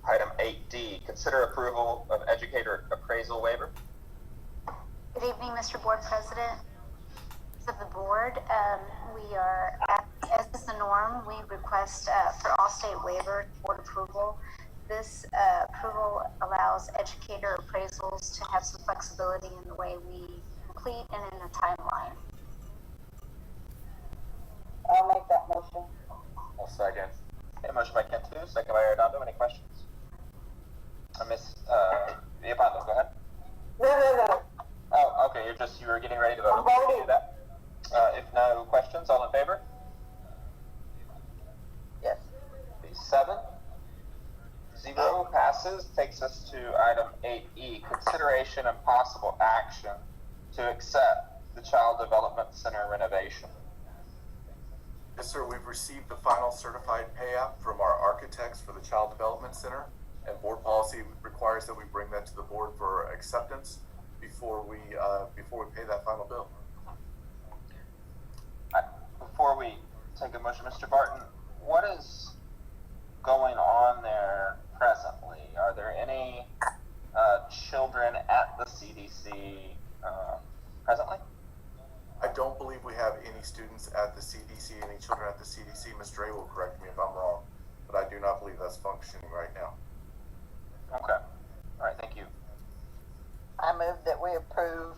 item 8D. Consider approval of Educator Appraisal Waiver. Good evening, Mr. Board President. Members of the board, we are, as is the norm, we request for all state waiver board approval. This approval allows educator appraisals to have some flexibility in the way we complete and in a timeline. I'll make that motion. I'll second. Okay, motion by Cantu, second by Arredondo. Any questions? Miss Leopoldo, go ahead. No. Oh, okay, you were getting ready to vote. I'm voting. Do that. If no questions, all in favor? Yes. 7-0 passes. Takes us to item 8E, consideration and possible action to accept the Child Development Center renovation. Yes, sir. We've received the final certified pay app from our architects for the Child Development Center, and board policy requires that we bring that to the board for acceptance before we pay that final bill. Before we take a motion, Mr. Barton, what is going on there presently? Are there any children at the CDC presently? I don't believe we have any students at the CDC, any children at the CDC. Ms. Dre will correct me if I'm wrong, but I do not believe that's functioning right now. Okay. All right, thank you. I move that we approve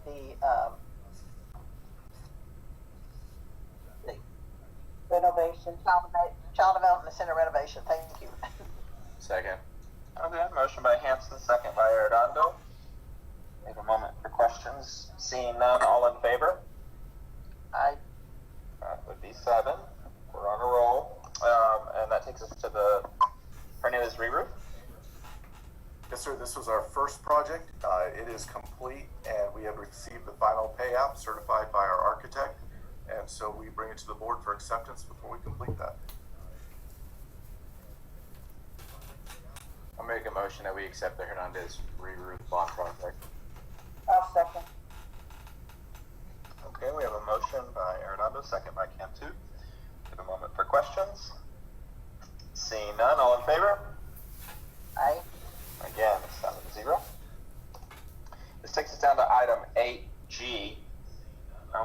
the Renovation. Child Development Center renovation. Thank you. Second. Okay, motion by Hanson, second by Arredondo. Take a moment for questions. Seeing none, all in favor? Aye. That would be 7. We're on a roll. And that takes us to the Hernandez Reroof. Yes, sir. This was our first project. It is complete, and we have received the final pay app certified by our architect. And so we bring it to the board for acceptance before we complete that. I'll make a motion that we accept the Hernandez Reroof bond project. I'll second. motion by Hernandez, second by Cantu. Give a moment for questions. Seeing none, all in favor? Aye. Again, 7-0. This takes us down to item 8G,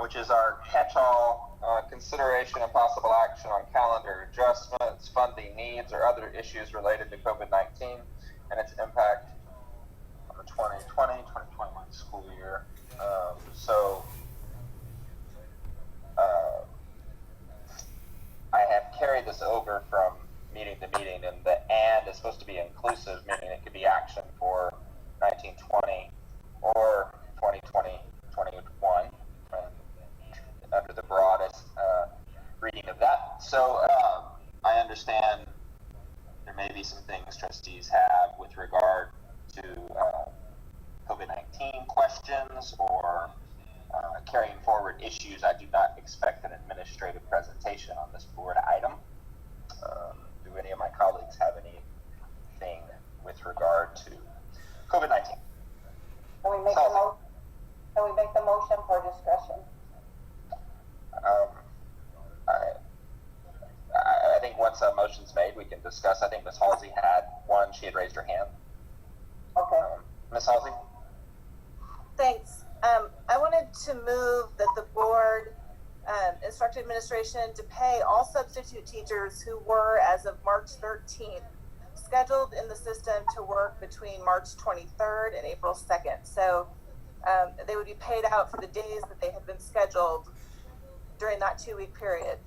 which is our catch-all consideration and possible action on calendar adjustments, funding needs, or other issues related to COVID-19 and its impact on the 2020-2021 school year. I have carried this over from meeting to meeting, and the "and" is supposed to be inclusive, meaning it could be action for 1920 or 2020-21 under the broadest reading of that. So I understand there may be some things trustees have with regard to COVID-19 questions or carrying forward issues. I do not expect an administrative presentation on this board item. Do any of my colleagues have anything with regard to COVID-19? Can we make the motion for discussion? I think once a motion's made, we can discuss. I think Ms. Halsey had one. She had raised her hand. Okay. Ms. Halsey? Thanks. I wanted to move that the board instruct administration to pay all substitute teachers who were, as of March 13th, scheduled in the system to work between March 23rd and April 2nd. So they would be paid out for the days that they had been scheduled during that 2-week period.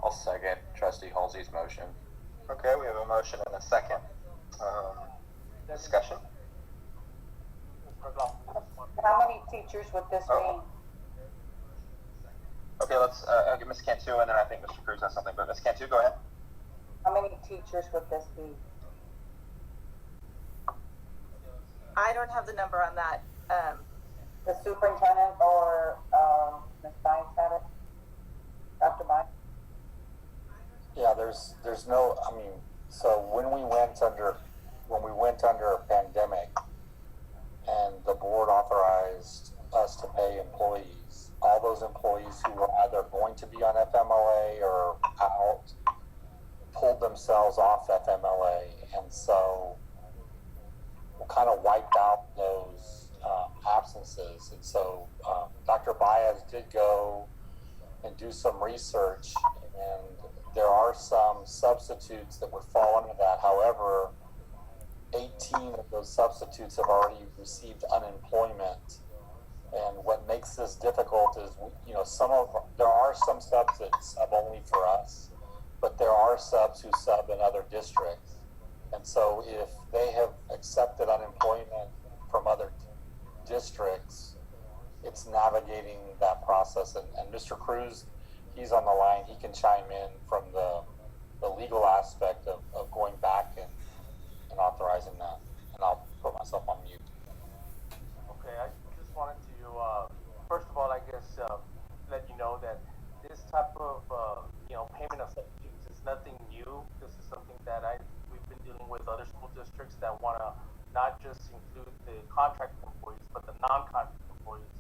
I'll second Trustee Halsey's motion. Okay, we have a motion and a second. Discussion? How many teachers would this mean? Okay, let's give Ms. Cantu, and then I think Mr. Cruz has something, but Ms. Cantu, go ahead. How many teachers would this be? I don't have the number on that. The superintendent or Ms. Bynes had it? Dr. Bynes? Yeah, there's no, I mean, so when we went under a pandemic and the board authorized us to pay employees, all those employees who were either going to be on FMLA or out pulled themselves off FMLA, and so we kind of wiped out those absences. And so Dr. Baez did go and do some research, and there are some substitutes that would fall under that. However, 18 of those substitutes have already received unemployment. And what makes this difficult is, there are some subs that sub only for us, but there are subs who sub in other districts. And so if they have accepted unemployment from other districts, it's navigating that process. And Mr. Cruz, he's on the line, he can chime in from the legal aspect of going back and authorizing that. And I'll put myself on mute. Okay, I just wanted to, first of all, I guess, let you know that this type of, payment of substitutes is nothing new. This is something that we've been dealing with other school districts that want to not just include the contract employees, but the non-contract employees,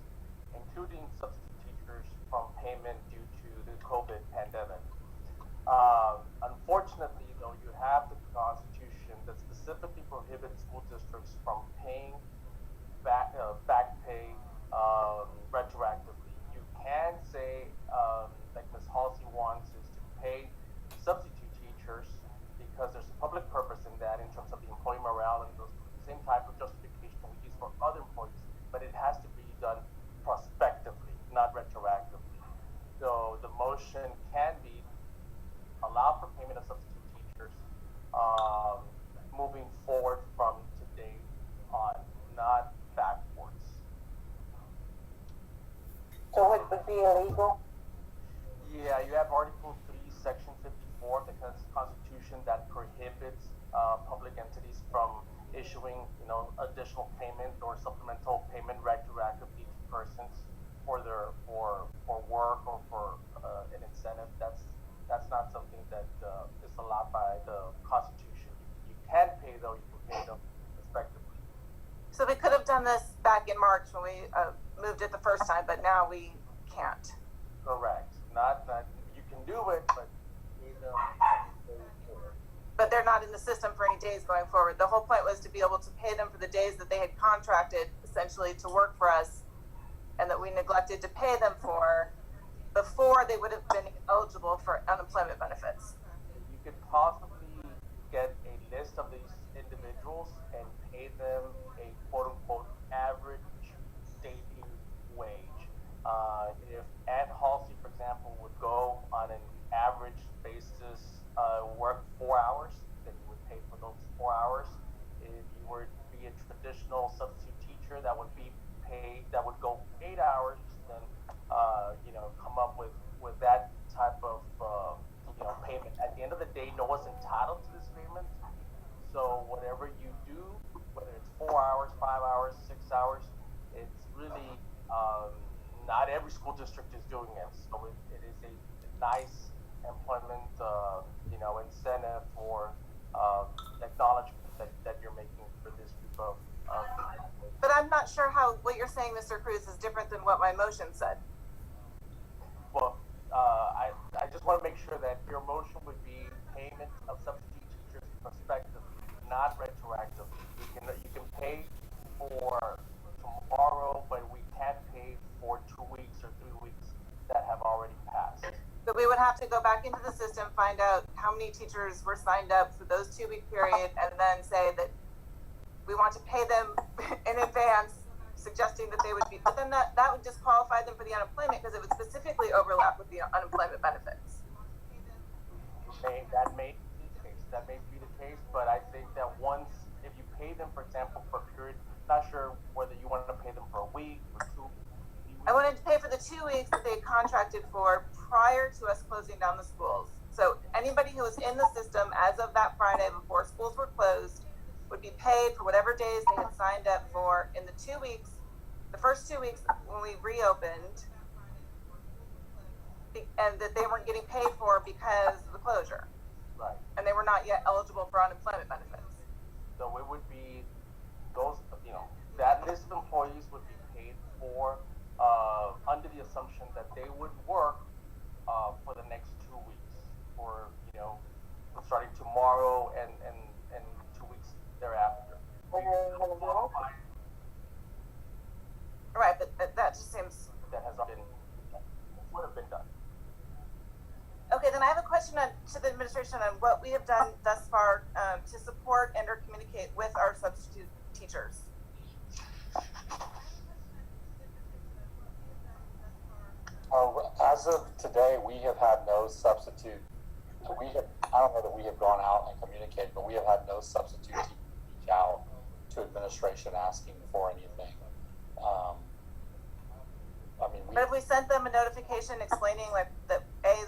including substitute teachers from payment due to the COVID pandemic. Unfortunately, though, you have the Constitution that specifically prohibits school districts from paying back pay retroactively. You can say, like Ms. Halsey wants, is to pay substitute teachers because there's a public purpose in that in terms of the employee morale, and those same type of justification we use for other employees, but it has to be done prospectively, not retroactively. So the motion can be allow for payment of substitute teachers moving forward from today on, not backwards. So it would be illegal? Yeah, you have Article 3, Section 54 of the Constitution that prohibits public entities from issuing, additional payment or supplemental payment retroactively to persons for work or for an incentive. That's not something that is allowed by the Constitution. You can pay, though, you can pay them respectively. So we could have done this back in March when we moved it the first time, but now we can't. Correct. Not you can do it, but you know. But they're not in the system for any days going forward. The whole point was to be able to pay them for the days that they had contracted essentially to work for us and that we neglected to pay them for before they would have been eligible for unemployment benefits. You could possibly get a list of these individuals and pay them a quote unquote average daily wage. If Aunt Halsey, for example, would go on an average basis, work 4 hours, then you would pay for those 4 hours. If you were to be a traditional substitute teacher, that would be paid, that would go 8 hours, then come up with that type of payment. At the end of the day, no one's entitled to this payment. So whatever you do, whether it's 4 hours, 5 hours, 6 hours, it's really not every school district is doing it. So it is a nice employment incentive for acknowledgement that you're making for this group of But I'm not sure how what you're saying, Mr. Cruz, is different than what my motion said. Well, I just want to make sure that your motion would be payment of substitute teachers prospectively, not retroactively. You can pay for tomorrow, but we can't pay for 2 weeks or 3 weeks that have already passed. So we would have to go back into the system, find out how many teachers were signed up for those 2 week period, and then say that we want to pay them in advance, suggesting that they would be, but then that would disqualify them for the unemployment because it would specifically overlap with the unemployment benefits. That may be the case. That may be the case, but I think that once, if you pay them, for example, for a period, not sure whether you want to pay them for a week or 2 weeks. I wanted to pay for the 2 weeks that they contracted for prior to us closing down the schools. So anybody who was in the system as of that Friday before schools were closed would be paid for whatever days they had signed up for in the 2 weeks, the first 2 weeks when we reopened, and that they weren't getting paid for because of the closure. Right. And they were not yet eligible for unemployment benefits. So it would be those, that list of employees would be paid for under the assumption that they would work for the next 2 weeks, or starting tomorrow and 2 weeks thereafter. Right, but that just seems. That has been would have been done. Okay, then I have a question to the administration on what we have done thus far to support and or communicate with our substitute teachers. As of today, we have had no substitute. I don't know that we have gone out and communicated, but we have had no substitute teachers reach out to administration asking for anything. But if we sent them a notification explaining that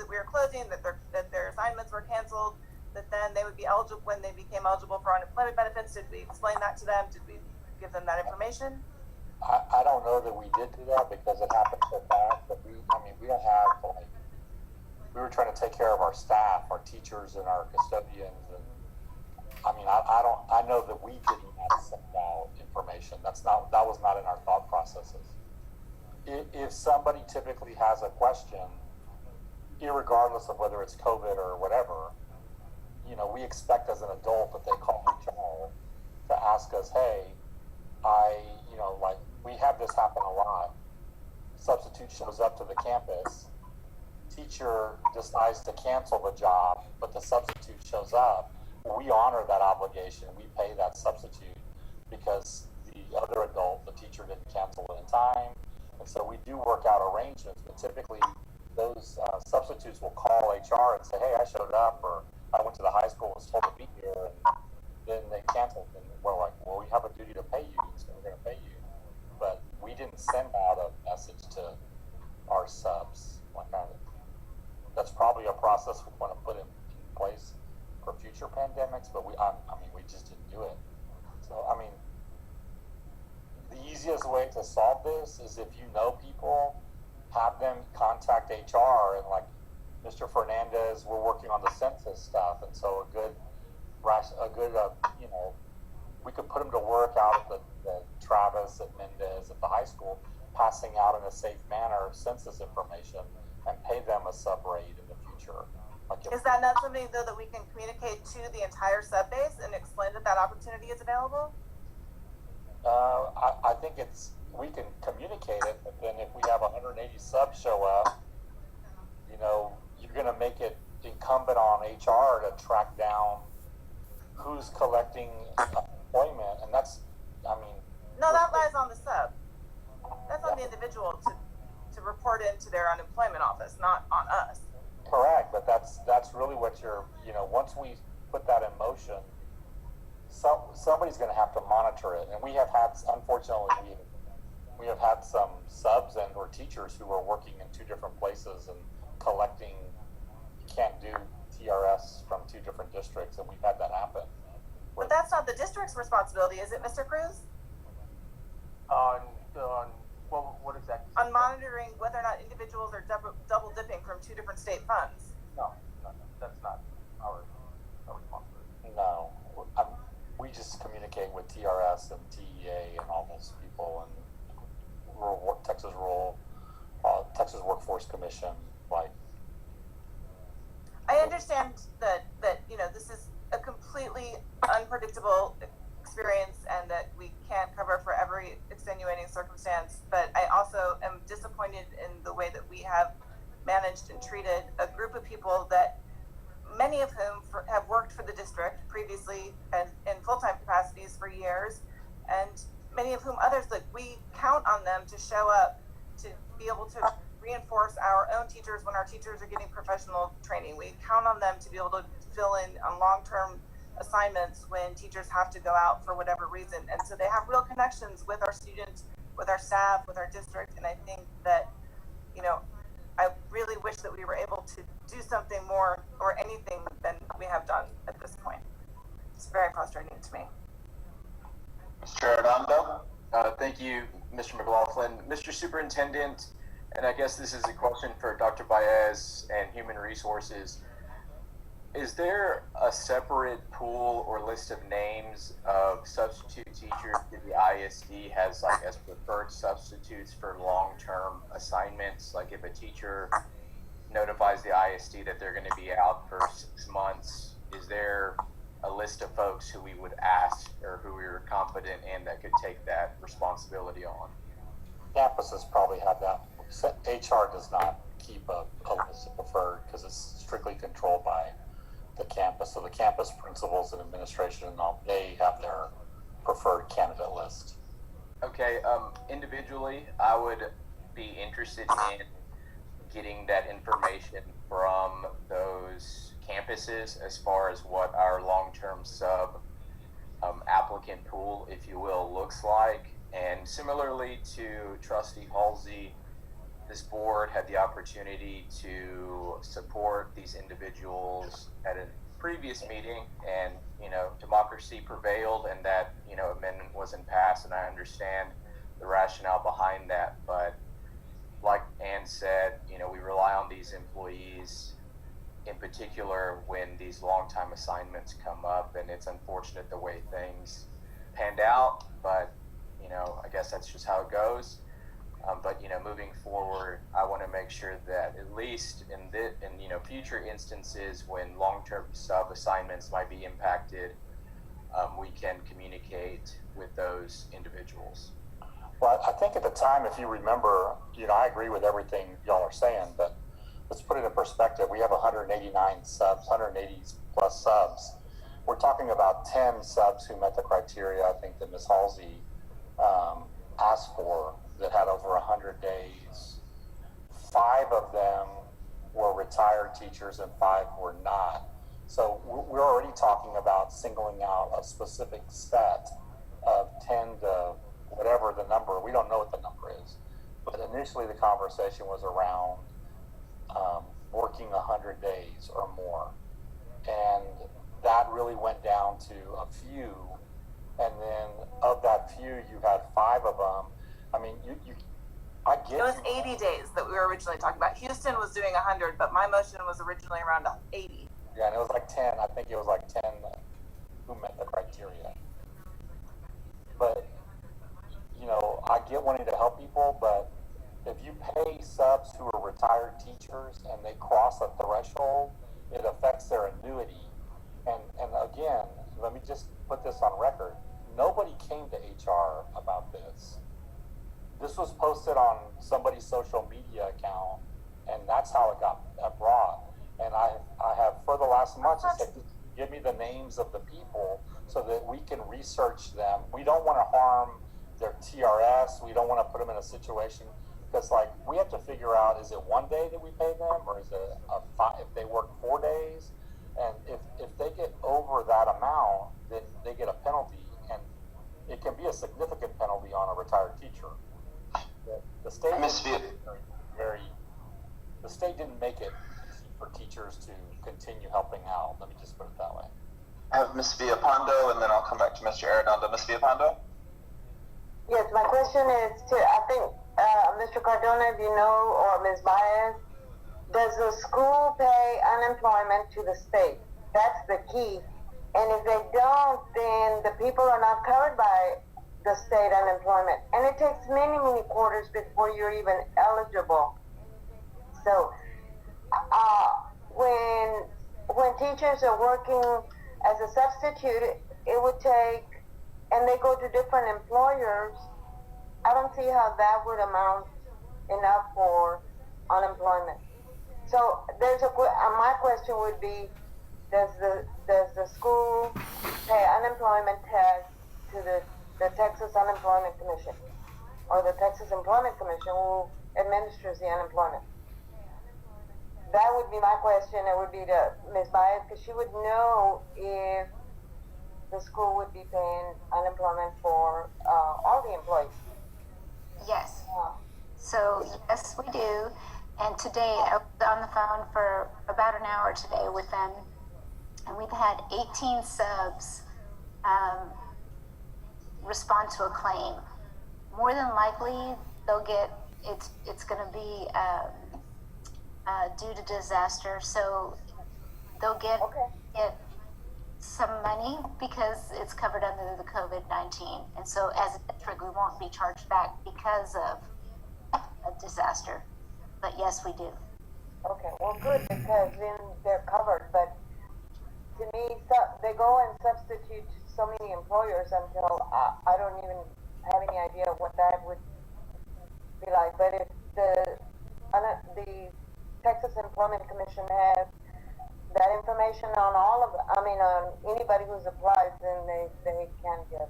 we were closing, that their assignments were canceled, that then they would be eligible when they became eligible for unemployment benefits, did we explain that to them? Did we give them that information? I don't know that we did do that because it happened so fast, but we don't have, we were trying to take care of our staff, our teachers and our custodians, and I know that we didn't have to send out information. That was not in our thought processes. If somebody typically has a question, irregardless of whether it's COVID or whatever, we expect as an adult that they call HR to ask us, hey, we have this happen a lot. Substitute shows up to the campus, teacher decides to cancel the job, but the substitute shows up. We honor that obligation. We pay that substitute because the other adult, the teacher, didn't cancel it in time. And so we do work out arrangements, but typically those substitutes will call HR and say, hey, I showed up, or I went to the high school and was told to be here, and then they canceled. And we're like, well, we have a duty to pay you, so we're going to pay you. But we didn't send out a message to our subs like that. That's probably a process we want to put in place for future pandemics, but we just didn't do it. So, the easiest way to solve this is if you know people, have them contact HR, and like Mr. Hernandez, we're working on the census stuff, and so we could put them to work out at the Travis, at Mendez, at the high school, passing out in a safe manner census information and pay them a sub rate in the future. Like Is that not something though that we can communicate to the entire sub base and explain that that opportunity is available? I think we can communicate it, but then if we have 180 subs show up, you know, you're going to make it incumbent on HR to track down who's collecting employment, and that's, I mean. No, that lies on the sub. That's on the individual to report into their unemployment office, not on us. Correct, but that's really what you know, once we put that in motion, somebody's going to have to monitor it. And we have had, unfortunately, we have had some subs and or teachers who are working in two different places and collecting. You can't do TRS from two different districts, and we've had that happen. But that's not the district's responsibility, is it, Mr. Cruz? On what exactly? On monitoring whether or not individuals are double dipping from two different state funds. No, that's not our responsibility. No, we just communicate with TRS and TEA and all those people and Texas Workforce Commission. Like, I understand that you know this is a completely unpredictable experience and that we can't cover for every extenuating circumstance, but I also am disappointed in the way that we have managed and treated a group of people that many of whom have worked for the district previously and in full-time capacities for years, and many of whom others, like, we count on them to show up to be able to reinforce our own teachers when our teachers are getting professional training. We count on them to be able to fill in on long-term assignments when teachers have to go out for whatever reason. And so they have real connections with our students, with our staff, with our district. And I think that, you know, I really wish that we were able to do something more or anything than we have done at this point. It's very frustrating to me. Mr. Hernandez, thank you, Mr. McLaughlin. Mr. Superintendent, and I guess this is a question for Dr. Baez and Human Resources. Is there a separate pool or list of names of substitute teachers that the ISD has, like, as preferred substitutes for long-term assignments? Like, if a teacher notifies the ISD that they're going to be out for 6 months, is there a list of folks who we would ask or who we were confident in that could take that responsibility on? Campuses probably have that. HR does not keep a list of preferred because it's strictly controlled by the campus. So the campus principals and administration and all, they have their preferred candidate list. Okay, individually, I would be interested in getting that information from those campuses as far as what our long-term sub applicant pool, if you will, looks like. And similarly to Trustee Halsey, this board had the opportunity to support these individuals at a previous meeting, and, you know, democracy prevailed and that, you know, amendment wasn't passed, and I understand the rationale behind that. But like Ann said, you know, we rely on these employees in particular when these long-time assignments come up, and it's unfortunate the way things panned out, but, you know, I guess that's just how it goes. But, you know, moving forward, I want to make sure that at least in you know, future instances when long-term sub assignments might be impacted, we can communicate with those individuals. Well, I think at the time, if you remember, you know, I agree with everything y'all are saying, but let's put it in perspective. We have 189 subs, 180 plus subs. We're talking about 10 subs who met the criteria, I think, that Ms. Halsey asked for, that had over 100 days. 5 of them were retired teachers and 5 were not. So we're already talking about singling out a specific set of 10 to whatever the number, we don't know what the number is. But initially the conversation was around working 100 days or more. And that really went down to a few. And then of that few, you had 5 of them. I mean, I get it. It was 80 days that we were originally talking about. Houston was doing 100, but my motion was originally around 80. Yeah, and it was like 10. I think it was like 10 who met the criteria. But, you know, I get wanting to help people, but if you pay subs who are retired teachers and they cross a threshold, it affects their annuity. And again, let me just put this on record. Nobody came to HR about this. This was posted on somebody's social media account, and that's how it got brought. And I have, for the last month, said, give me the names of the people so that we can research them. We don't want to harm their TRS. We don't want to put them in a situation, because like we have to figure out, is it 1 day that we pay them, or is it if they work 4 days? And if they get over that amount, then they get a penalty, and it can be a significant penalty on a retired teacher. The state the state didn't make it easy for teachers to continue helping out. Let me just put it that way. I have Ms. Villapando, and then I'll come back to Mr. Arredondo. Ms. Villapando? Yes, my question is to, I think, Mr. Cardona, if you know, or Ms. Baez, does the school pay unemployment to the state? That's the key. And if they don't, then the people are not covered by the state unemployment. And it takes many, many quarters before you're even eligible. So, when teachers are working as a substitute, it would take, and they go to different employers, I don't see how that would amount enough for unemployment. So my question would be, does the school pay unemployment tax to the Texas Unemployment Commission, or the Texas Employment Commission, who administers the unemployment? That would be my question. It would be to Ms. Baez, because she would know if the school would be paying unemployment for all the employees. Yes. So yes, we do. And today I was on the phone for about an hour today with them, and we've had 18 subs respond to a claim. More than likely, they'll get it's going to be due to disaster, so they'll get some money because it's covered under the COVID-19, and so as a district, we won't be charged back because of a disaster. But yes, we do. Okay, well, good, because then they're covered. But to me, they go and substitute so many employers until I don't even have any idea what that would be like. But if the Texas Employment Commission has that information on on anybody who's applied, then they can get.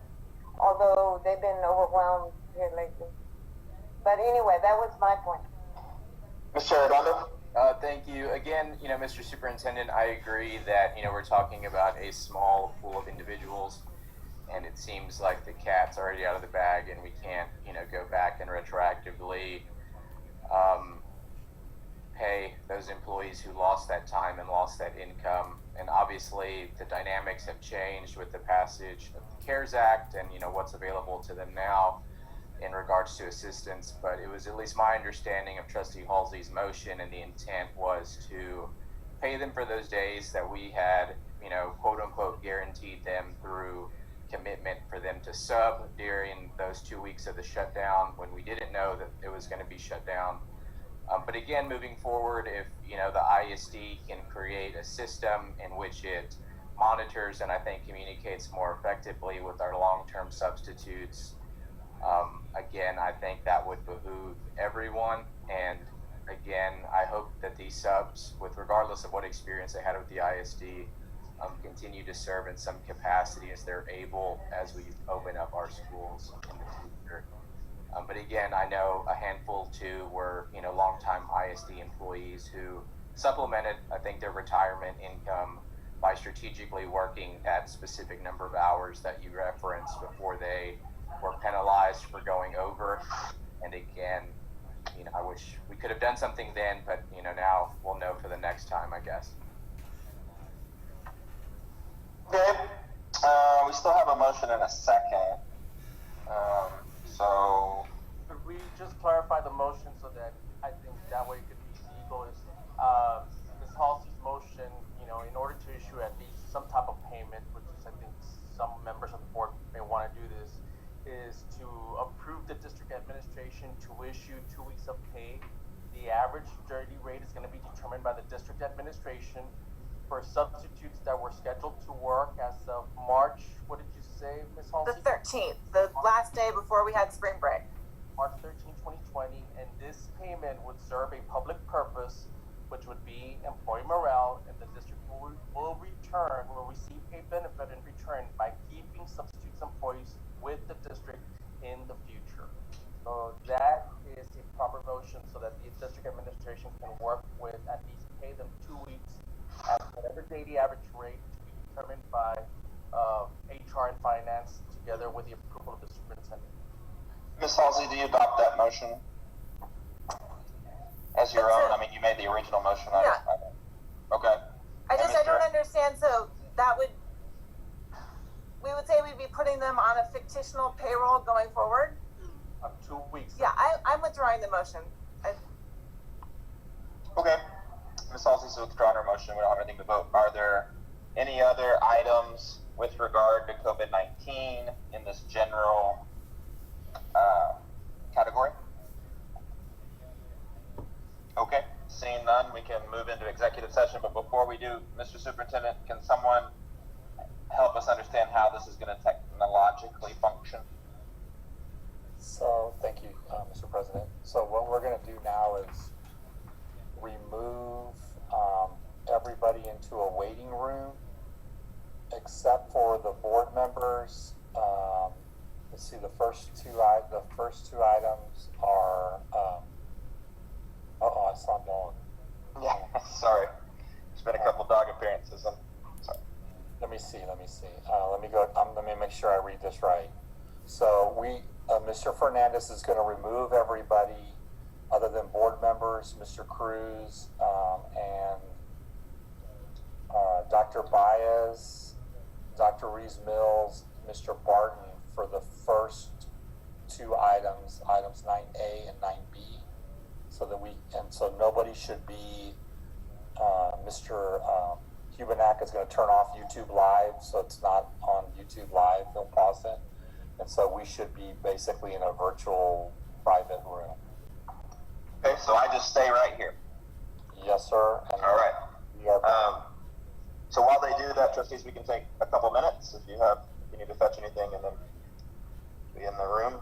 Although they've been overwhelmed here lately. But anyway, that was my point. Mr. Arredondo? Thank you. Again, Mr. Superintendent, I agree that, we're talking about a small pool of individuals, and it seems like the cat's already out of the bag, and we can't, go back and retroactively pay those employees who lost that time and lost that income. And obviously, the dynamics have changed with the passage of the CARES Act and, what's available to them now in regards to assistance. But it was at least my understanding of Trustee Halsey's motion, and the intent was to pay them for those days that we had, quote unquote, guaranteed them through commitment for them to sub during those 2 weeks of the shutdown when we didn't know that it was going to be shut down. But again, moving forward, if, the ISD can create a system in which it monitors and I think communicates more effectively with our long-term substitutes, again, I think that would behoove everyone. And again, I hope that these subs, regardless of what experience they had with the ISD, continue to serve in some capacity as they're able as we open up our schools in the future. But again, I know a handful too were, longtime ISD employees who supplemented, I think, their retirement income by strategically working that specific number of hours that you referenced before they were penalized for going over. And again, I wish we could have done something then, but now we'll know for the next time, I guess. Okay. We still have a motion and a second. So Could we just clarify the motion so that I think that way it could be legal? Is Ms. Halsey's motion, in order to issue at least some type of payment, which is I think some members of the board may want to do this, is to approve the district administration to issue 2 weeks of pay. The average daily rate is going to be determined by the district administration for substitutes that were scheduled to work as of March, what did you say, Ms. Halsey? The 13th, the last day before we had spring break. March 13, 2020, and this payment would serve a public purpose, which would be employee morale, and the district will receive a benefit in return by keeping substitutes employees with the district in the future. So that is a proper motion so that the district administration can work with, at least pay them 2 weeks at whatever daily average rate to be determined by HR and finance together with the approval of the superintendent. Ms. Halsey, do you adopt that motion as your own? I mean, you made the original motion. Yeah. Okay. I don't understand. So we would say we'd be putting them on a fictional payroll going forward? 2 weeks. Yeah, I'm withdrawing the motion. Okay. Ms. Halsey's withdrawn her motion. We don't have anything to vote. Are there any other items with regard to COVID-19 in this general category? Okay, seeing none, we can move into executive session. But before we do, Mr. Superintendent, can someone help us understand how this is going to technologically function? So, thank you, Mr. President. So what we're going to do now is remove everybody into a waiting room, except for the board members. Let's see, the first two items are. I saw Nolan. Yeah, sorry. There's been a couple dog appearances. I'm sorry. Let me see. Let me go. Let me make sure I read this right. So Mr. Hernandez is going to remove everybody other than board members, Mr. Cruz, and Dr. Baez, Dr. Rees Mills, Mr. Barton for the first two items 9A and 9B, so nobody should be. Mr. Hubenak is going to turn off YouTube Live, so it's not on YouTube Live. They'll pause it, and so we should be basically in a virtual private room. Okay, so I just stay right here. Yes, sir. And all right. We are. So while they do that, trustees, we can take a couple minutes if you need to fetch anything, and then be in the room.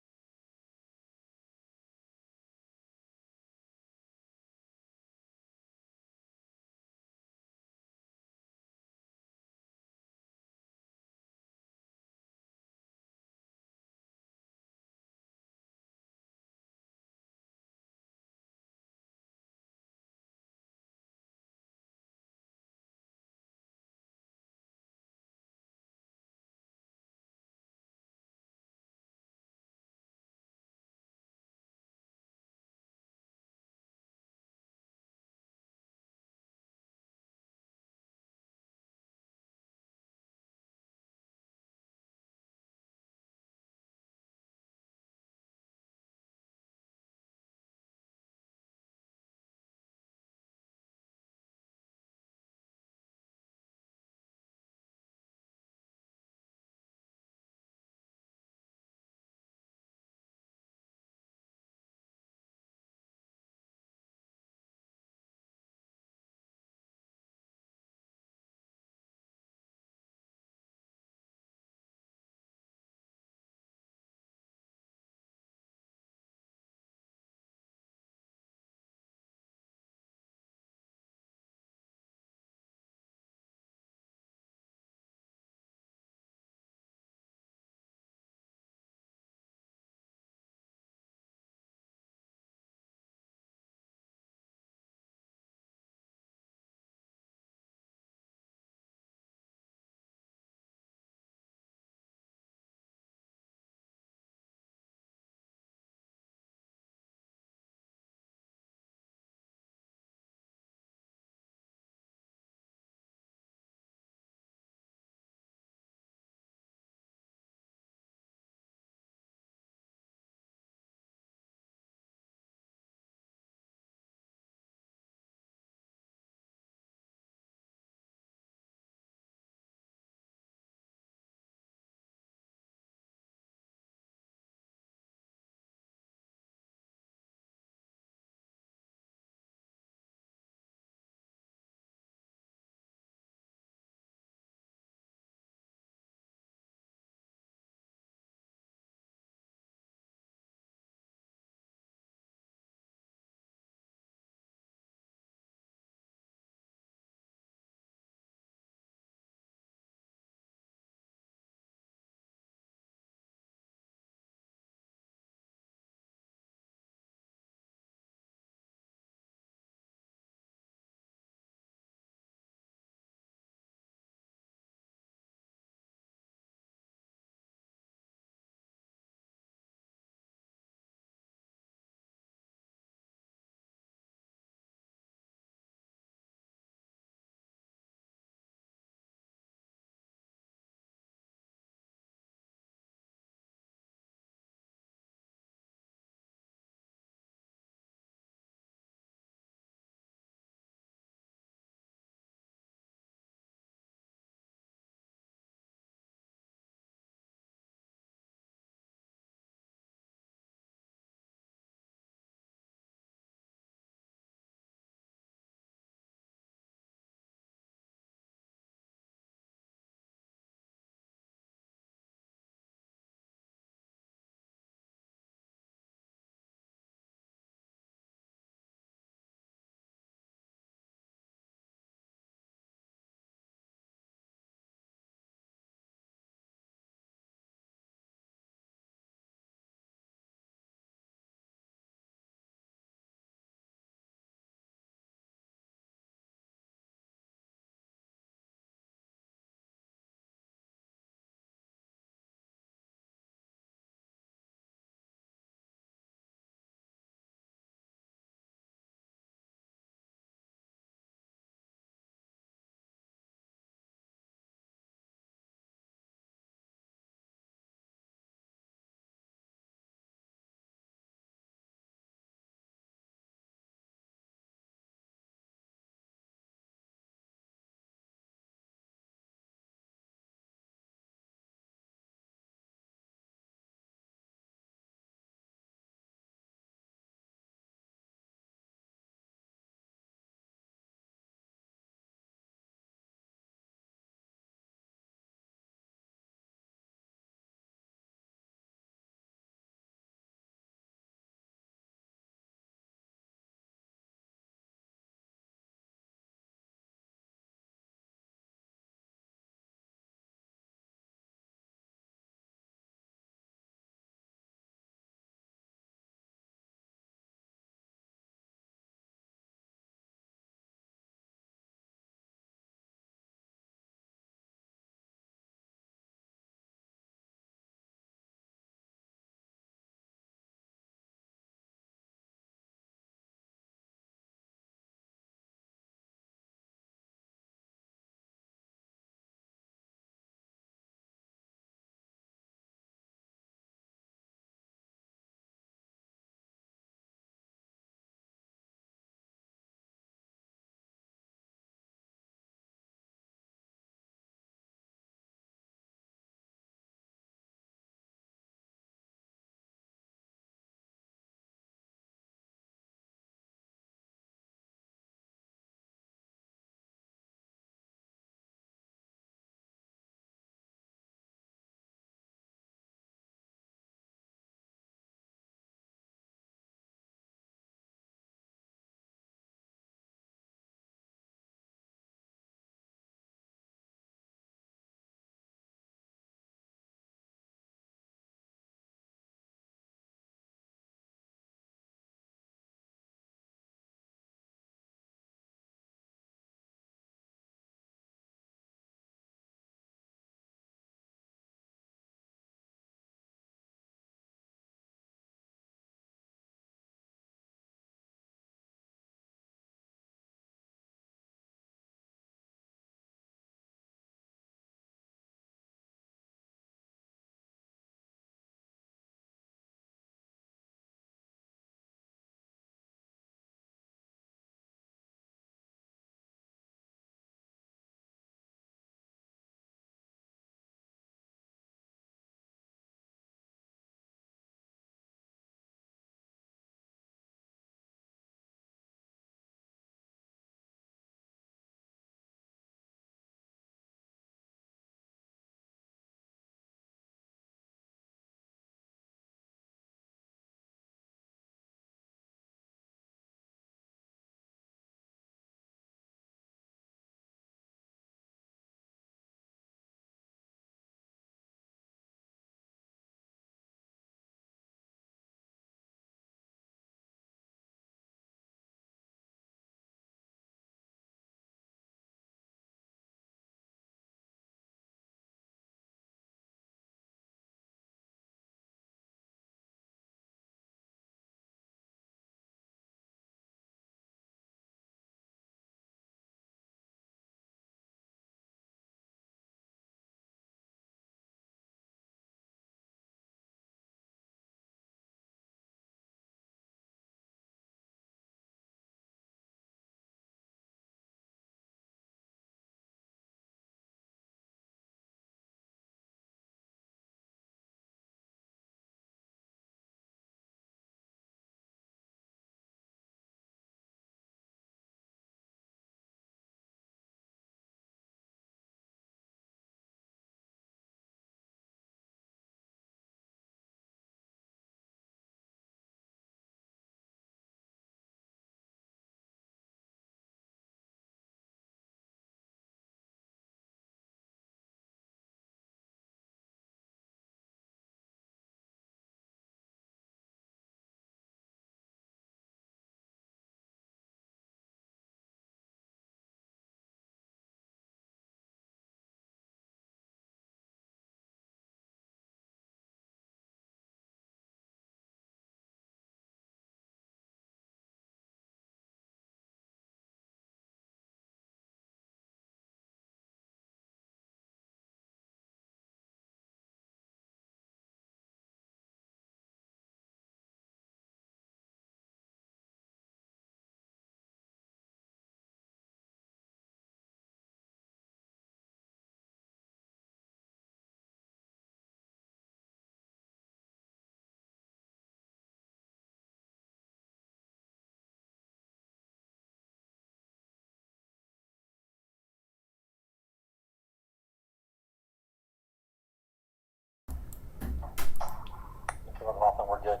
going well, and we're good.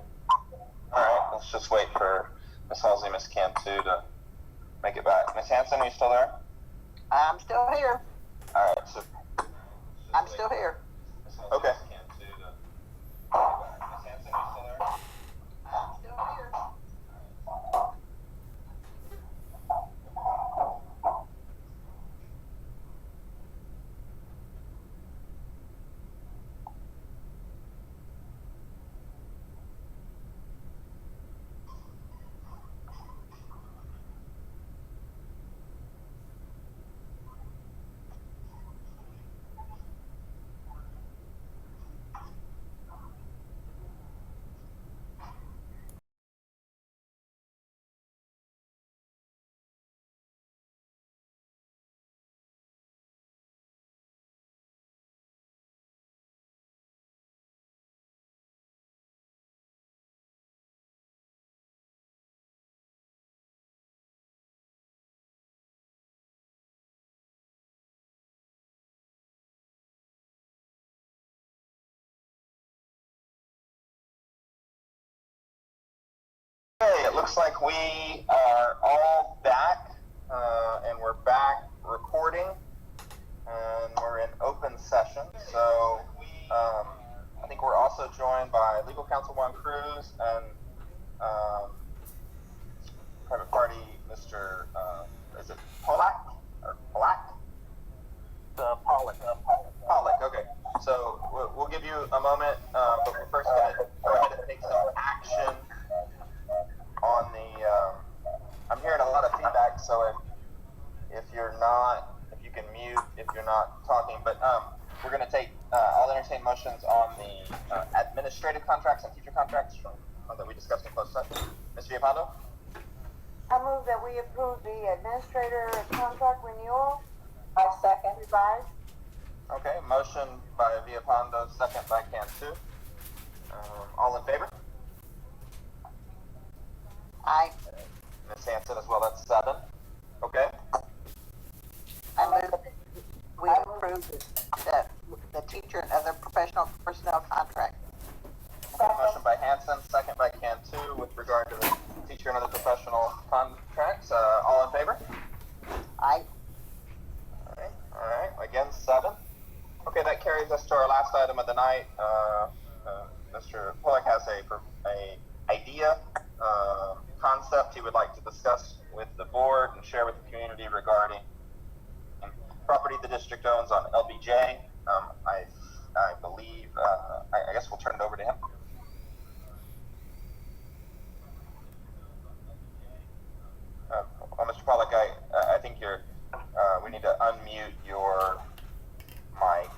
All right, let's just wait for Ms. Halsey, Ms. Cantu to make it back. Ms. Hanson, are you still there? I'm still here. All right, so. I'm still here. Okay. I'm still here. Okay, it looks like we are all back, and we're back recording, and we're in open session. So I think we're also joined by Legal Counsel Juan Cruz and private party Mr. Is it Polak or Polak? Pollock. Pollock. Okay. So we'll give you a moment, but we're first going to go ahead and take some action on the. I'm hearing a lot of feedback, so if you can mute if you're not talking, but we're going to take. I'll entertain motions on the administrative contracts and teacher contracts that we discussed in closed session. Ms. Villalpando? I move that we approve the administrator contract renewal. I second. Revised. Okay, motion by Villalpando, second by Cantu. All in favor? Aye. Ms. Hanson as well, that's 7. Okay. I move that we approve the teacher and other professional personnel contract. Motion by Hanson, second by Cantu with regard to the teacher and other professional contracts. All in favor? Aye. All right. Again, 7. Okay, that carries us to our last item of the night. Mr. Pollack has a idea, concept he would like to discuss with the board and share with the community regarding property the district owns on LBJ. I believe, I guess we'll turn it over to him. Mr. Pollack, I think we need to unmute your mic.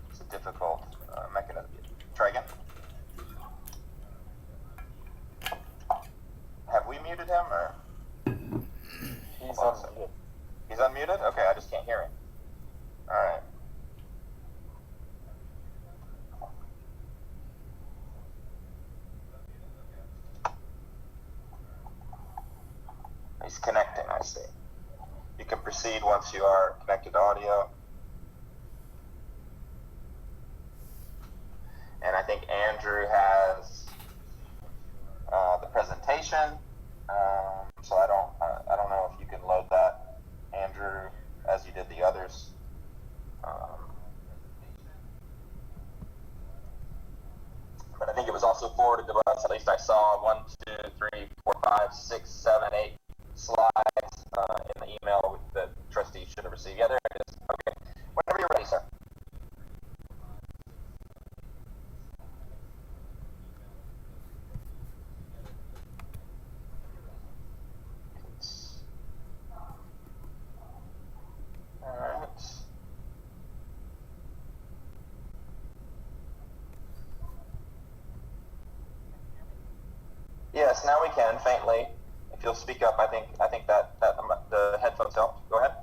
It's a difficult mechanism. Try again. Have we muted him, or? He's unmuted. He's unmuted? Okay, I just can't hear him. All right. He's connecting, I see. You can proceed once you are connected to audio. And I think Andrew has the presentation. So I don't know if you can load that, Andrew, as you did the others. But I think it was also forwarded to us. At least I saw 1, 2, 3, 4, 5, 6, 7, 8 slides in the email that trustees should have received. Yeah, there it is. Okay. Whenever you're ready, sir. All right. Yes, now we can faintly. If you'll speak up, I think that the headphones help. Go ahead.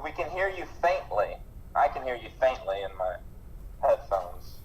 We can hear you faintly. I can hear you faintly in my headphones.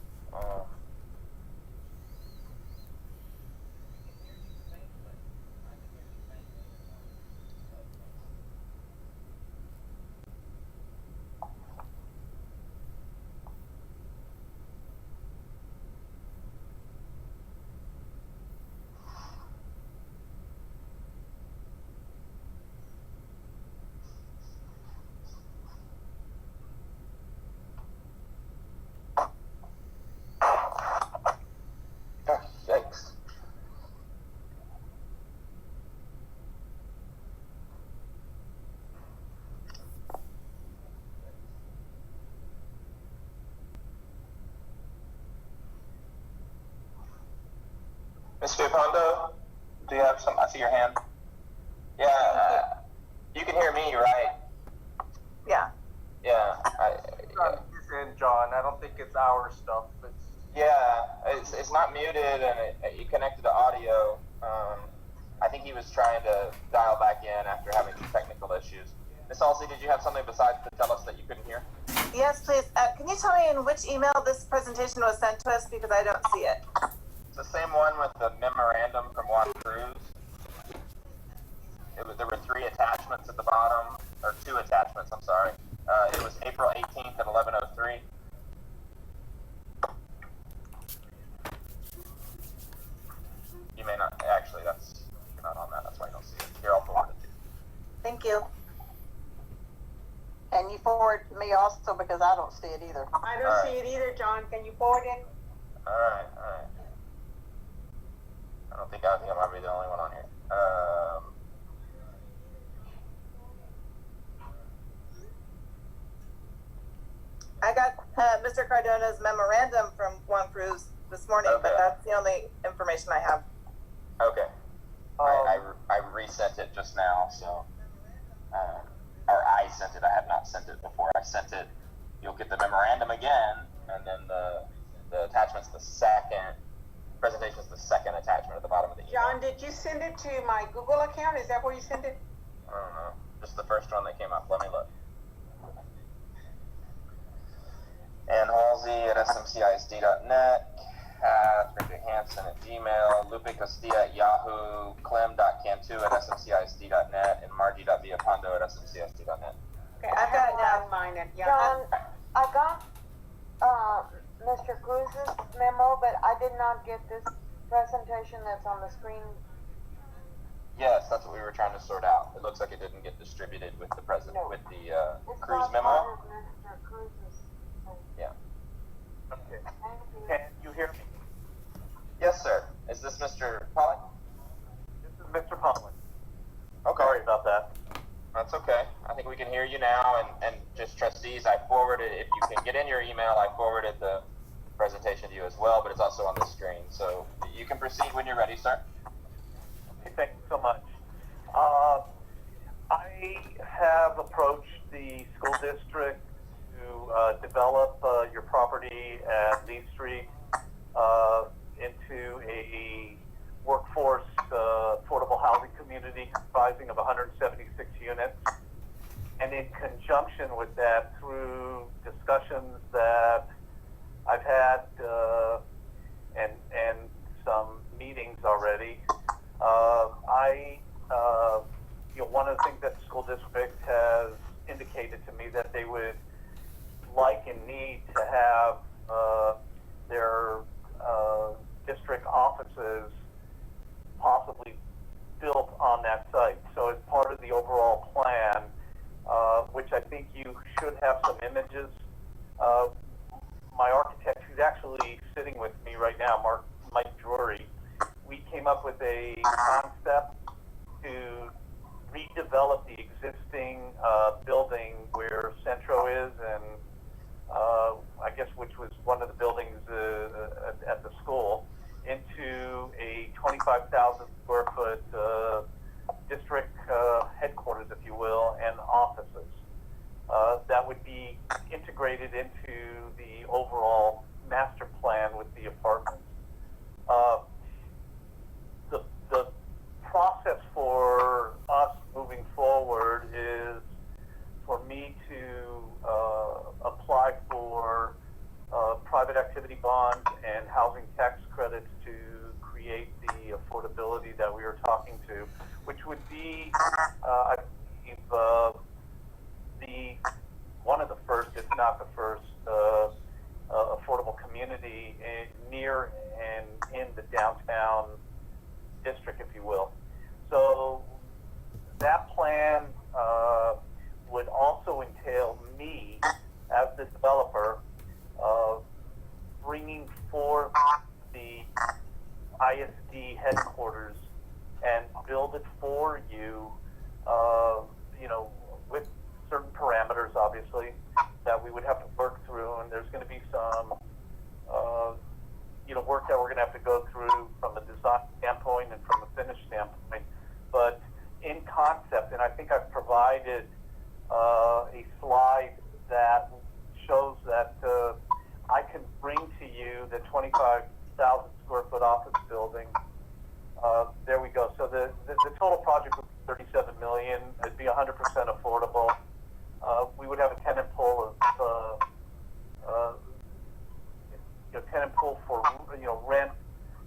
Yikes. Mr. Pondo, do you have some? I see your hand. Yeah, you can hear me, right? Yeah. Yeah. He's in, John. I don't think it's our stuff. It's not muted and it connected to audio. I think he was trying to dial back in after having some technical issues. Miss Halsey, did you have something besides to tell us that you couldn't hear? Yes, please. Can you tell me in which email this presentation was sent to us, because I don't see it? It's the same one with the memorandum from Juan Cruz. There were 3 attachments at the bottom, or 2 attachments, I'm sorry. It was April 18th at 11:03. You may not, actually, you're not on that, that's why you don't see it. Here, I'll forward it to you. Thank you. Can you forward me also, because I don't see it either. I don't see it either, John. Can you forward it? Alright. I think I might be the only one on here. I got Mr. Cardona's memorandum from Juan Cruz this morning, but Okay. that's the only information I have. Okay. I resent it just now, so, or I sent it, I have not sent it before. I sent it, you'll get the memorandum again, and then the attachment's the second, presentation's the second attachment at the bottom of the email. John, did you send it to my Google account? Is that where you sent it? I don't know, just the first one that came up, let me look. Ann Halsey at smcisd.net, Richard Hansen at Gmail, Lupe Castilla at Yahoo, Clem.cantu at smcisd.net, and Margie.viapondo at smcisd.net. Okay, I have one on mine at Yahoo. John, I got, Mr. Cruz's memo, but I did not get this presentation that's on the screen. Yes, that's what we were trying to sort out. It looks like it didn't get distributed with the No. with the It's Cruz not memo. part of Mr. Cruz's thing. Yeah. Okay. Thank you. Can you hear me? Yes, sir. Is this Mr. Pollock? This is Mr. Pollan. Okay. Sorry about that. That's okay. I think we can hear you now, and just trustees, I forwarded, if you can get in your email, I forwarded the presentation to you as well, but it's also on the screen. So you can proceed when you're ready, sir. Okay, thank you so much. I have approached the school district to develop your property at Lee Street into a workforce affordable housing community comprising of 176 units. And in conjunction with that, through discussions that I've had and some meetings already, one of the things that the school district has indicated to me that they would like and need to have their district offices possibly built on that site. So as part of the overall plan, which I think you should have some images, my architect, who's actually sitting with me right now, Mike Drury, we came up with a concept to redevelop the existing building where Centro is, and I guess which was one of the buildings at the school, into a 25,000 square foot district headquarters, if you will, and offices. That would be integrated into the overall master plan with the apartments. The process for us moving forward is for me to apply for you, with certain parameters, obviously, that we would have to work through, and there's going to be some, work that we're going to have to go through from a design standpoint and from a finish standpoint. But in concept, and I think I've provided a slide that shows that I can bring to you the 25,000 square foot office building. There we go. So the total project would be $37 million. It'd be 100% affordable. We would have a tenant pool of tenant pool for rent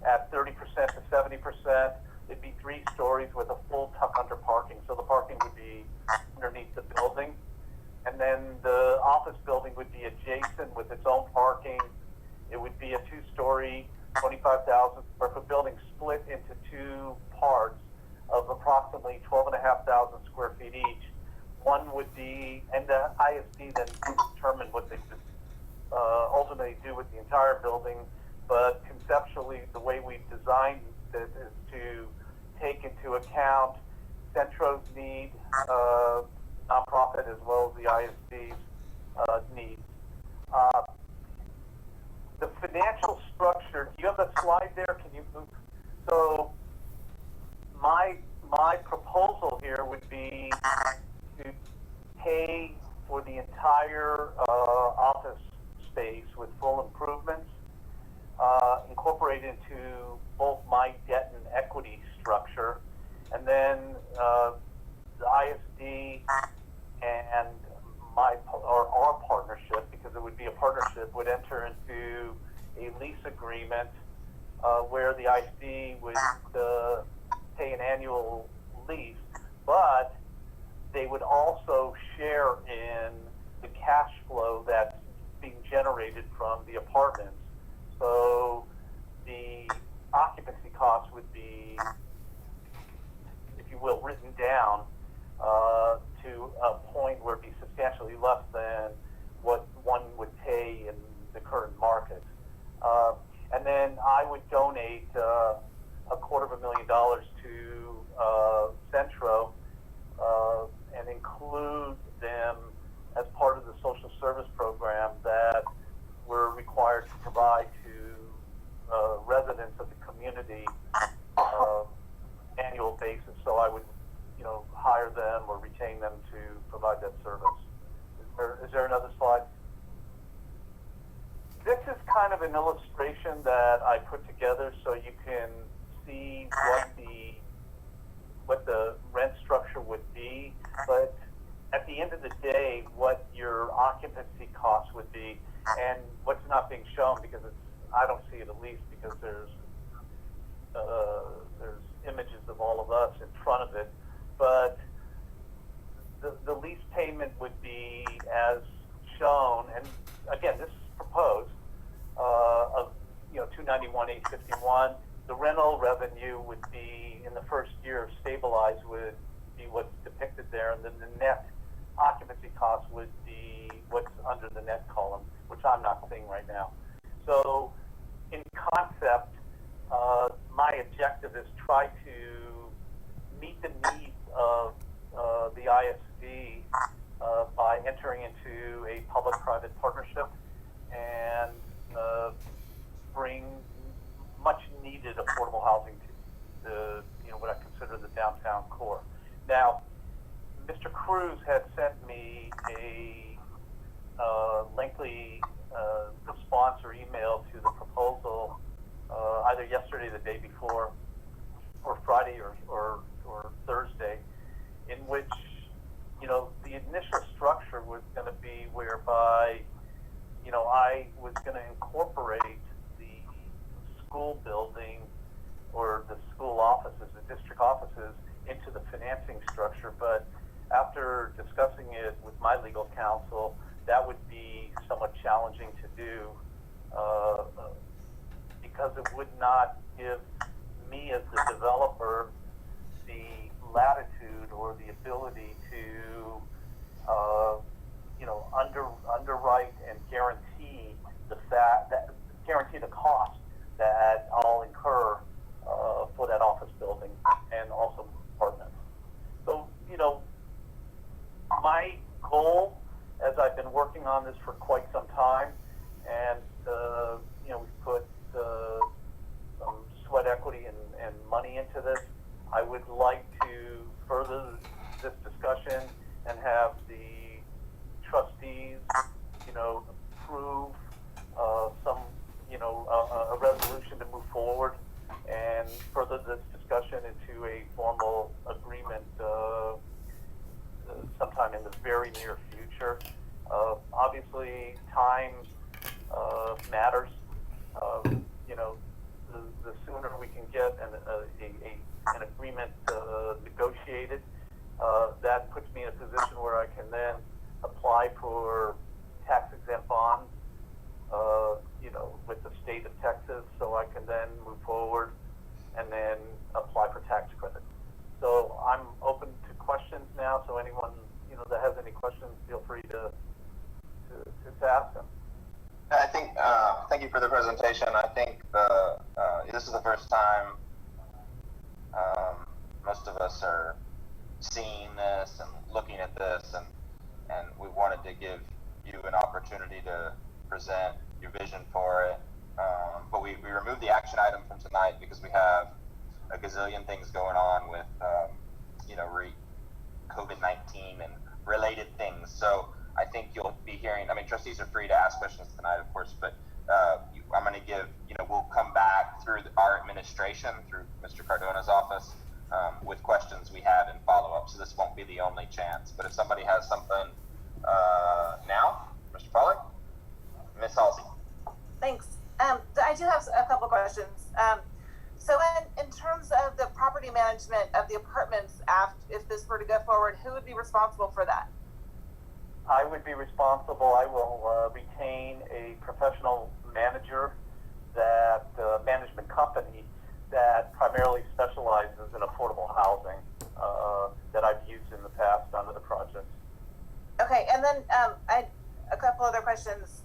at 30% to 70%. It'd be 3 stories with a full tuck under parking. So the parking would be underneath the building. And then the office building would be adjacent with its own parking. It would be a 2-story, 25,000 square foot building split into 2 parts of approximately 12,500 square feet each. One would be, and the ISD then determine what they would ultimately do with the entire building. But conceptually, the way we've designed it is to take into account Centro's need, nonprofit, as well as the ISD's needs. The financial structure, do you have that slide there? Can you move? So my proposal here would be to pay for the entire office space with full improvements, incorporate into both my debt and equity structure, and then the ISD and our partnership, because it would be a partnership, would enter into a lease agreement where the ISD would pay an annual lease, but they would also share in the cash flow that's being generated from the apartments. So the occupancy cost would be, if you will, written down to a point where it'd be substantially less than what one would pay in the current market. And then I would donate $250,000 to Centro and include them as part of the social service program that we're required to provide to residents of the community annual basis. So I would, hire them or retain them to provide that service. Is there another slide? This is kind of an illustration that I put together so you can see what the rent structure would be, but at the end of the day, what your occupancy costs would be, and what's not being shown because I don't see it, at least because there's images of all of us in front of it, but the lease payment would be as shown, and again, this is proposed, of $291,851. The rental revenue would be, in the first year, stabilized would be what's depicted there, and then the net occupancy cost would be what's under the net column, which I'm not seeing right now. So in concept, my objective is try to meet the needs of the ISD by entering into a public-private partnership and bring much needed affordable housing to what I consider the downtown core. Now, Mr. Cruz had sent me a lengthy response or email to the proposal either yesterday, the day before, or Friday or Thursday, in which the initial structure was going to be whereby I was going to incorporate the school building or the school offices, the district offices, into the financing structure. But after discussing it with my legal counsel, that would be somewhat challenging to do because it would not give me as the developer the latitude or the ability to underwrite and guarantee the cost that I'll incur for that office building and also apartments. my goal, as I've been working on this for quite some time, and we've put some sweat equity and money into this, I would like to further this discussion and have the trustees, approve some, a resolution to move forward and further this discussion into a formal agreement sometime in the very near future. Obviously, time matters. The sooner we can get an agreement negotiated, that puts me in a position where I can then apply for tax-exempt bonds, with the state of Texas, so I can then move forward and then apply for tax credit. So I'm open to questions now, so anyone, that has any questions, feel free to ask them. I think, thank you for the presentation. I think this is the first time most of us are seeing this and looking at this, and we wanted to give you an opportunity to present your vision for it. But we removed the action item from tonight because we have a gazillion things going on with, COVID-19 and related things. So I think you'll be hearing, trustees are free to ask questions tonight, of course, but I'm going to give, we'll come back through our administration, through Mr. Cardona's office, with questions we have in follow-up. So this won't be the only chance. But if somebody has something now, Mr. Pollard, Ms. Halsey. Thanks. I do have a couple questions. So in terms of the property management of the apartments, if this were to go forward, who would be responsible for that? I would be responsible. I will retain a professional manager, management company that primarily specializes in affordable housing that I've used in the past on other projects. Okay, and then a couple other questions.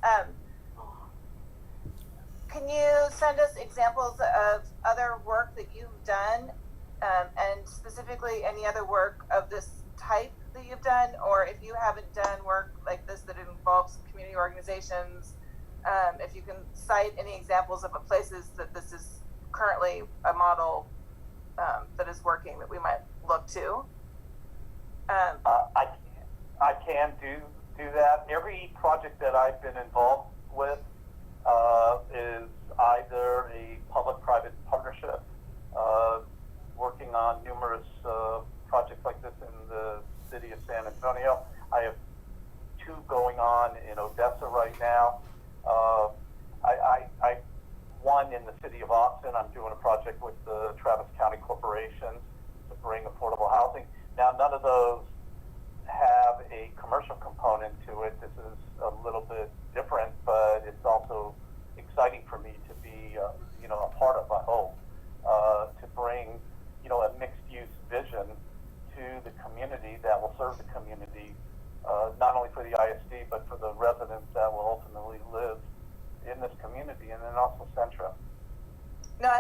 Can you send us examples of other work that you've done, and specifically any other work of this type that you've done, or if you haven't done work like this that involves community organizations, if you can cite any examples of places that this is currently a model that is working that we might look to. I can do that. Every project that I've been involved with is either a public-private partnership, working on numerous projects like this in the city of San Antonio. I have two going on in Odessa right now. I one in the city of Austin. I'm doing a project with the Travis County Corporation to bring affordable housing. Now, none of those have a commercial component to it. This is a little bit different, but it's also exciting for me to be, a part of, I hope, to bring, a mixed-use vision to the community that will serve the community, not only for the ISD, but for the residents that will ultimately live in this community, and then also Centra. No,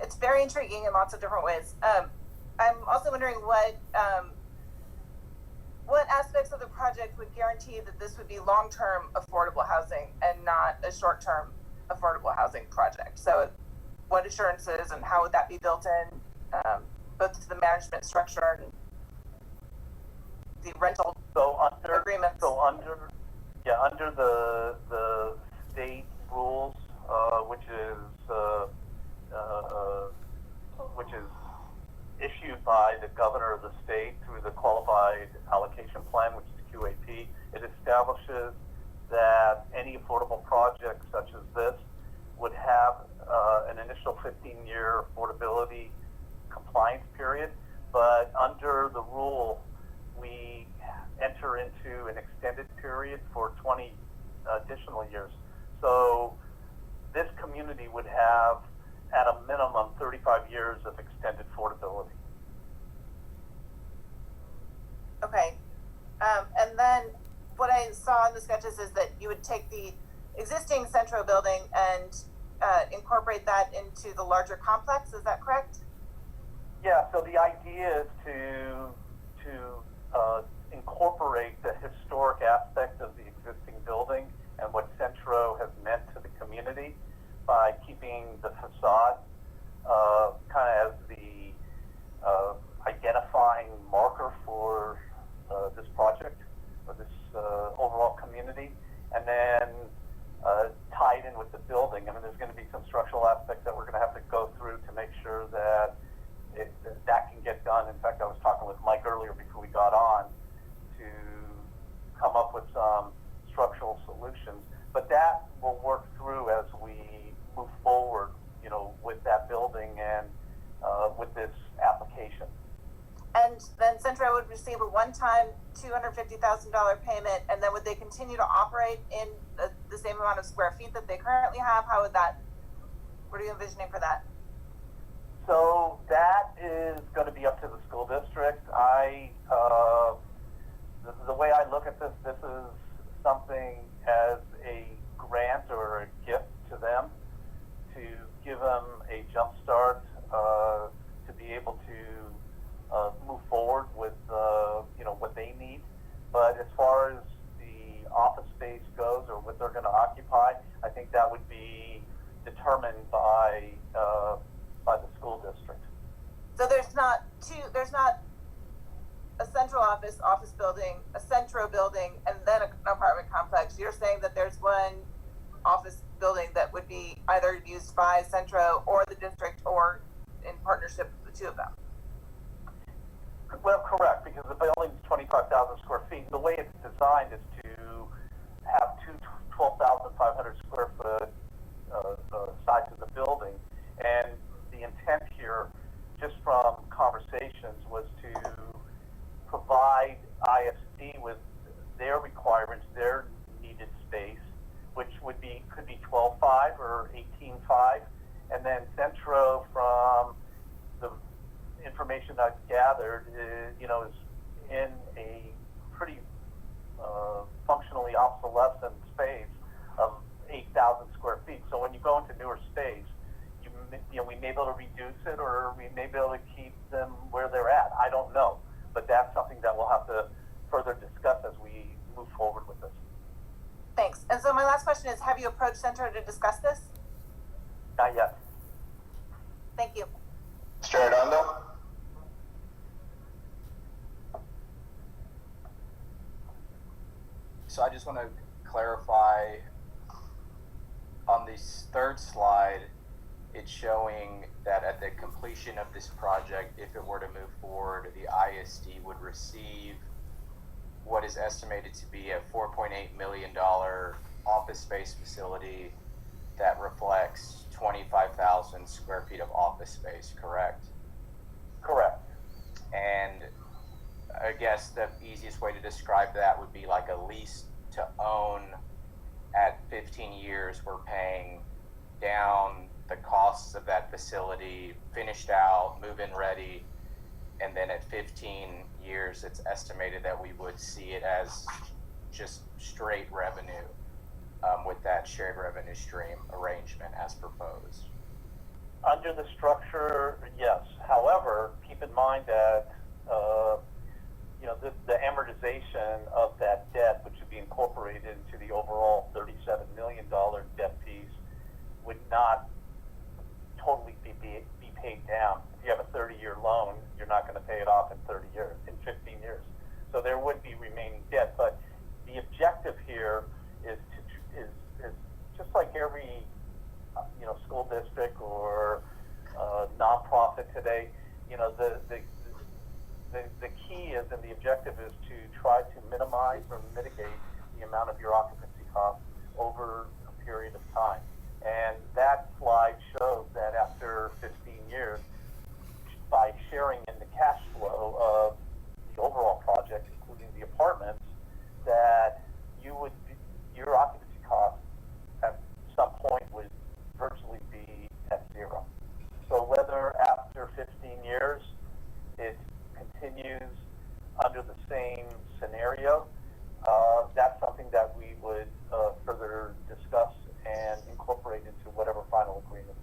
it's very intriguing in lots of different ways. I'm also wondering what aspects of the project would guarantee that this would be long-term affordable housing and not a short-term affordable housing project. So what assurances and how would that be built in, both to the management structure and the rental agreements? So under the state rules, which is issued by the governor of the state through the Qualified Allocation Plan, which is QAP, it establishes that any affordable project such as this would have an initial 15-year affordability compliance period, but under the rule, we enter into an extended period for 20 additional years. So this community would have, at a minimum, 35 years of extended affordability. Okay. And then what I saw in the sketches is that you would take the existing Centro building and incorporate that into the larger complex. Is that correct? Yeah, so the idea is to incorporate the historic aspect of the existing building and what Centro has meant to the community by keeping the facade kind of as the identifying marker for this project or this overall community, and then tie it in with the building. I mean, there's going to be some structural aspects that we're going to have to go through to make sure that that can get done. In fact, I was talking with Mike earlier before we got on to come up with some structural solutions, but that will work through as we move forward, you know, with that building and with this application. And then Centro would receive a one-time $250,000 payment, and then would they continue to operate in the same amount of square feet that they currently have? How would that, what are you envisioning for that? So that is going to be up to the school district. The way I look at this is something as a grant or a gift to them to give them a jump start to be able to move forward with you know, what they need. But as far as the office space goes or what they're going to occupy, I think that would be determined by the school district. So there's not a central office building, a Centro building, and then an apartment complex. You're saying that there's one office building that would be either used by Centro or the district or in partnership with the two of them. Well, correct, because the building's 25,000 square feet. The way it's designed is to have two 12,500 square foot sides of the building, and the intent here, just from conversations, was to provide ISD with their requirements, their needed space, which could be 12.5 or 18.5, and then Centro, from the information I've gathered, you know, is in a pretty functionally obsolescent space of 8,000 square feet. So when you go into newer space, you know, we may be able to reduce it, or we may be able to keep them where they're at. I don't know, but that's something that we'll have to further discuss as we move forward with this. Thanks. And so my last question is, have you approached Centro to discuss this? Not yet. Thank you. Mr. Redondo? So I just want to clarify on this third slide, it's showing that at the completion of this project, if it were to move forward, the ISD would receive what is estimated to be a $4.8 million office space facility that reflects 25,000 square feet of office space, correct? Correct. And I guess the easiest way to describe that would be like a lease to own. At 15 years, we're paying down the costs of that facility, finished out, move-in ready, and then at 15 years, it's estimated that we would see it as just straight revenue with that shared revenue stream arrangement as proposed. Under the structure, yes. However, keep in mind that you know, the amortization of that debt, which would be incorporated into the overall $37 million debt piece, would not totally be paid down. If you have a 30-year loan, you're not going to pay it off in 15 years. So there would be remaining debt. But the objective here is just like every you know, school district or nonprofit today. You know, the key is, and the objective is, to try to minimize or mitigate the amount of your occupancy costs over a period of time. And that slide shows that after 15 years, by sharing in the cash flow of the overall project, including the apartments, that your occupancy costs at some point would virtually be at zero. So whether after 15 years it continues under the same scenario, that's something that we would further discuss and incorporate into whatever final agreement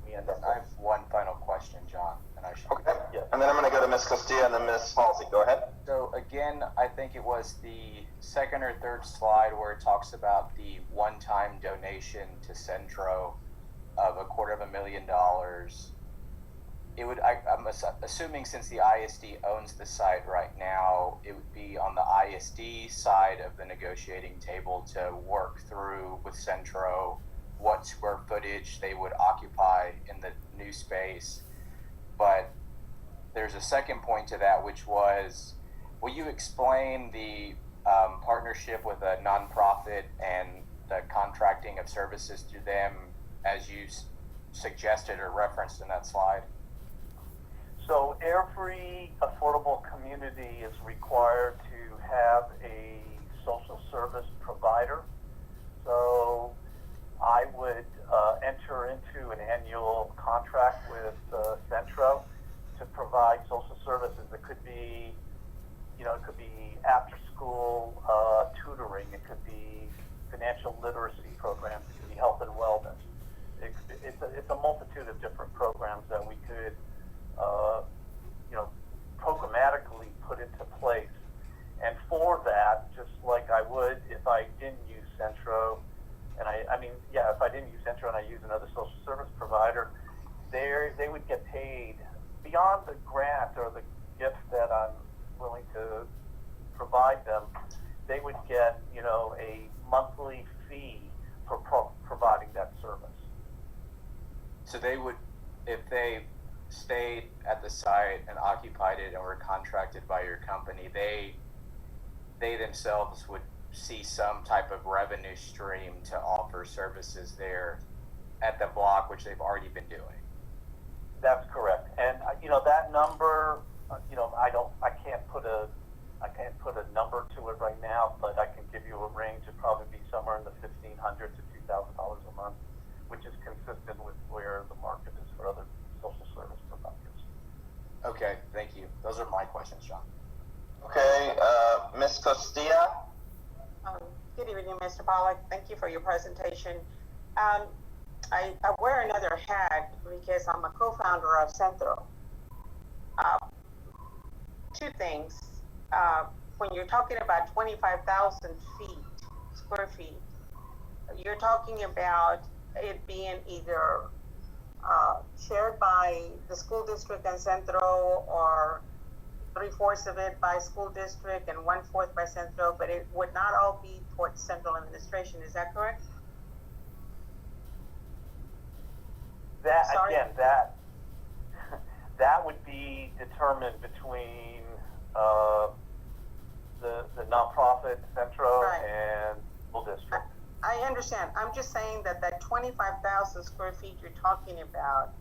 we end up with. I have one final question, John, and I should. Okay. Yes. And then I'm going to go to Ms. Castilla and then Ms. Halsey. Go ahead. So again, I think it was the second or third slide where it talks about the one-time donation to Centro of $250,000. It would, I'm assuming since the ISD owns the site right now, it would be on the ISD side of the negotiating table to work through with Centro what square footage they would occupy in the new space. But there's a second point to that, which was, will you explain the partnership with a nonprofit and the contracting of services through them as you suggested or referenced in that slide? So every affordable community is required to have a social service provider. So I would enter into an annual contract with Centro to provide social services. It could be, it could be after school tutoring. It could be financial literacy programs. It could be health and wellness. It's a multitude of different programs that we could programmatically put into place. And for that, just like I would if I didn't use Centro, and if I didn't use Centro and I use another social service provider, they would get paid beyond the grant or the gift that I'm willing to provide them. They would get, a monthly fee for providing that service. So they would, if they stayed at the site and occupied it and were contracted by your company, they themselves would see some type of revenue stream to offer services there at the block, which they've already been doing. That's correct. And that number, I can't put a number to it right now, but I can give you a range. It'd probably be somewhere in the $1,500 to $2,000 a month, which is consistent with where the market is for other social service providers. Okay, thank you. Those are my questions, John. Okay, Ms. Costilla? Good evening, Mr. Pollack. Thank you for your presentation. I wear another hat because I'm a co-founder of Centro. Two things. When you're talking about 25,000 square feet, you're talking about it being either shared by the school district and Centro, or 3/4 of it by school district and 1/4 by Centro, but it would not all be towards central administration. Is that correct? That would be determined between the nonprofit Centro and school district. I understand. I'm just saying that 25,000 square feet you're talking about,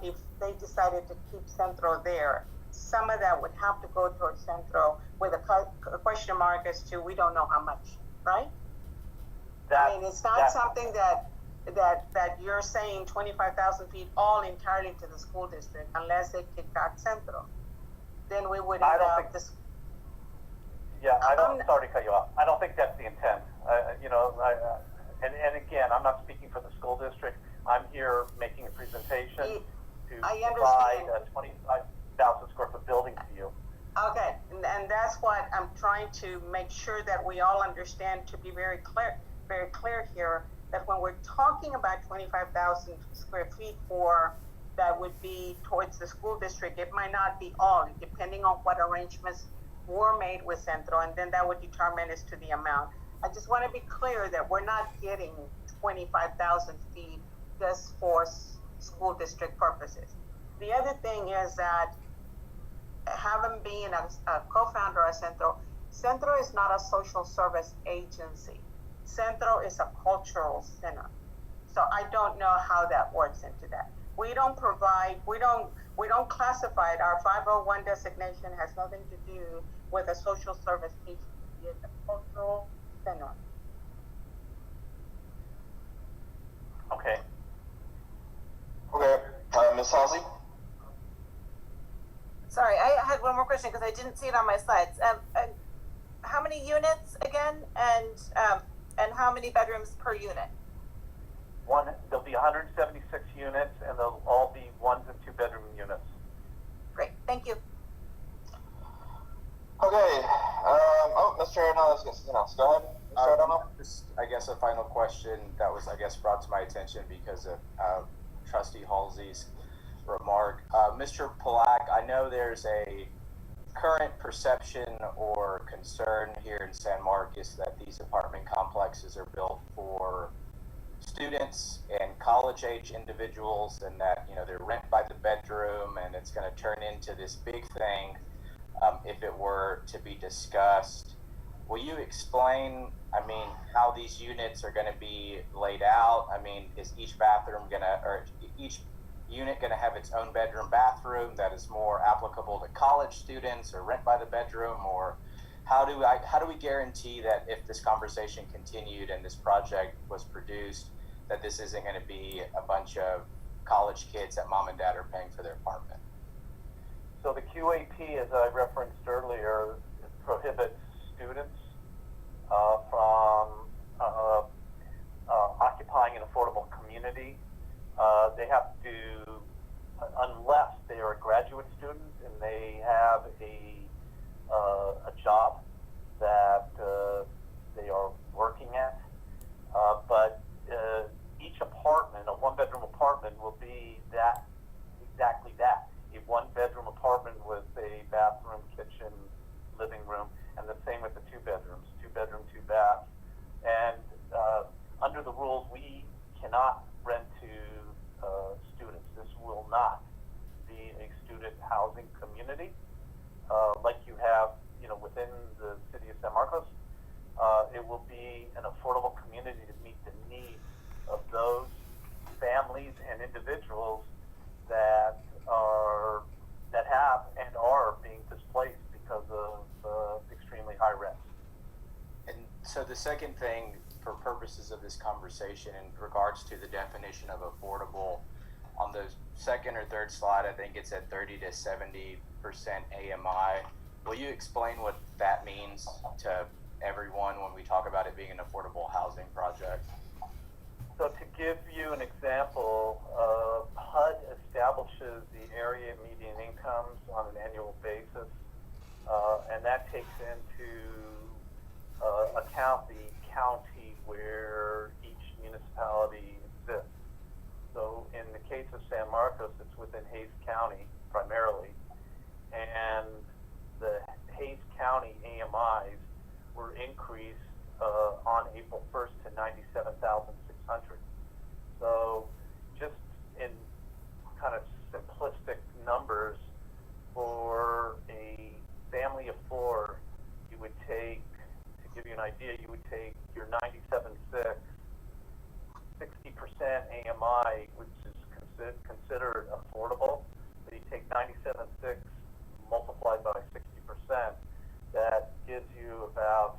if they decided to keep Centro there, some of that would have to go towards Centro with a question mark as to we don't know how much, right? It's not something that you're saying 25,000 feet all entirely to the school district unless they kick out Centro. Then we would have this. Sorry to cut you off. I don't think that's the intent. And again, I'm not speaking for the school district. I'm here making a presentation to provide a 25,000 square foot building to you. Okay, and that's what I'm trying to make sure that we all understand, to be very clear here, that when we're talking about 25,000 square feet that would be towards the school district, it might not be all, depending on what arrangements were made with Centro, and then that would determine as to the amount. I just want to be clear that we're not getting 25,000 feet just for school district purposes. The other thing is that, having been a co-founder of Centro, Centro is not a social service agency. Centro is a cultural center. So I don't know how that works into that. We don't classify it. Our 501 designation has nothing to do with a social service agency. It's a cultural center. Okay. Okay, Ms. Halsey? Sorry, I had one more question because I didn't see it on my slides. How many units again, and how many bedrooms per unit? There'll be 176 units, and they'll all be 1 and 2 bedroom units. Great, thank you. Okay, Mr. Hernandez, got something else. Go ahead, Mr. O'Donnell. Just, I guess, a final question that was, I guess, brought to my attention because of Trustee Halsey's remark. Mr. Polak, I know there's a current perception or concern here in San Marcos that these apartment complexes are built for students and college-age individuals, and that, you know, they're rent by the bedroom, and it's going to turn into this big thing if it were to be discussed. Will you explain, I mean, how these units are going to be laid out? I mean, is each bathroom going to, or each unit going to have its own bedroom bathroom that is more applicable to college students, or rent by the bedroom? Or how do we guarantee that if this conversation continued and this project was produced, that this isn't going to be a bunch of college kids that mom and dad are paying for their apartment? So the QAP, as I referenced earlier, prohibits students from occupying an affordable community. They have to, unless they are a graduate student and they have a job that they are working at. But each apartment, a one-bedroom apartment, will be that, exactly that. A one-bedroom apartment with a bathroom, kitchen, living room, and the same with the two bedrooms, two bedroom, two bath. And under the rules, we cannot rent to students. This will not be a student housing community like you have, you know, within the city of San Marcos. It will be an affordable community to meet the needs of those families and individuals that have and are being displaced because of extremely high rents. And so the second thing, for purposes of this conversation, in regards to the definition of affordable, on the second or third slide, I think it's at 30 to 70% AMI. Will you explain what that means to everyone when we talk about it being an affordable housing project? So to give you an example, HUD establishes the area median incomes on an annual basis, and that takes into account the county where each municipality exists. So in the case of San Marcos, it's within Hays County primarily, and the Hays County AMIs were increased on April 1st to 97,600. So just in kind of simplistic numbers, for a family of four, you would take, to give you an idea, you would take your 97.6, 60% AMI, which is considered affordable. So you take 97.6 multiplied by 60%, that gives you about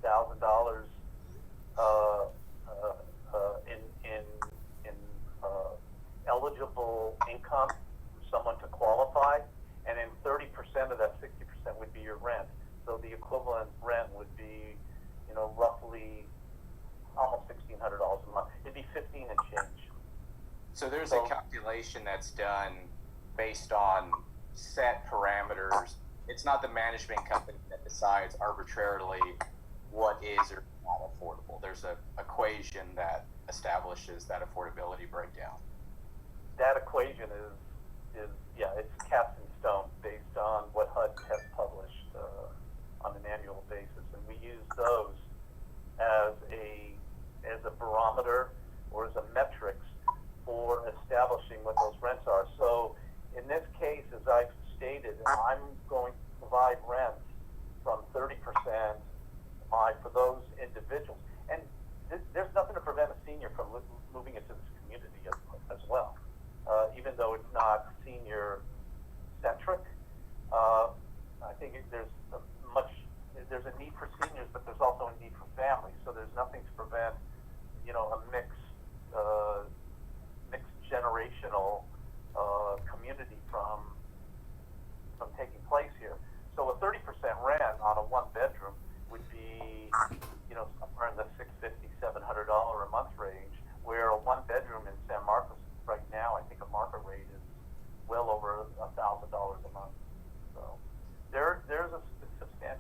$60,000 in eligible income for someone to qualify, and then 30% of that 60% would be your rent. So the equivalent rent would be, you know, roughly almost $1,600 a month. It'd be 15 and change. So there's a calculation that's done based on set parameters. It's not the management company that decides arbitrarily what is or not affordable. There's an equation that establishes that affordability breakdown. That equation is it's cast in stone based on what HUD has published on an annual basis, and we use those as a barometer or as a metrics for establishing what those rents are. So in this case, as I've stated, I'm going to provide rents from 30% for those individuals, and there's nothing to prevent a senior from moving into this community as well. Even though it's not senior centric, I think there's a need for seniors, but there's also a need for families. So there's nothing to prevent, you know, a mixed generational community from taking place here. So a 30% rent on a one bedroom would be, you know, somewhere in the $650, $700 a month range, where a one bedroom in San Marcos right now, I think a market rate is well over $1,000 a month. So there's a substantial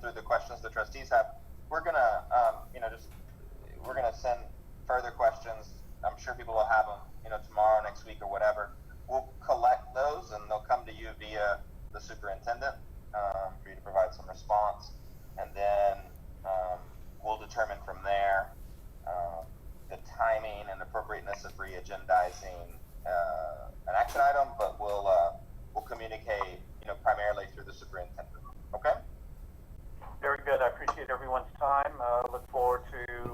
through the questions the trustees have. We're gonna, we're gonna send further questions. I'm sure people will have them, tomorrow, next week, or whatever. We'll collect those, and they'll come to you via the superintendent for you to provide some response, and then we'll determine from there the timing and appropriateness of re-agendizing an action item, but we'll communicate, primarily through the superintendent. Okay? Very good. I appreciate everyone's time. Look forward to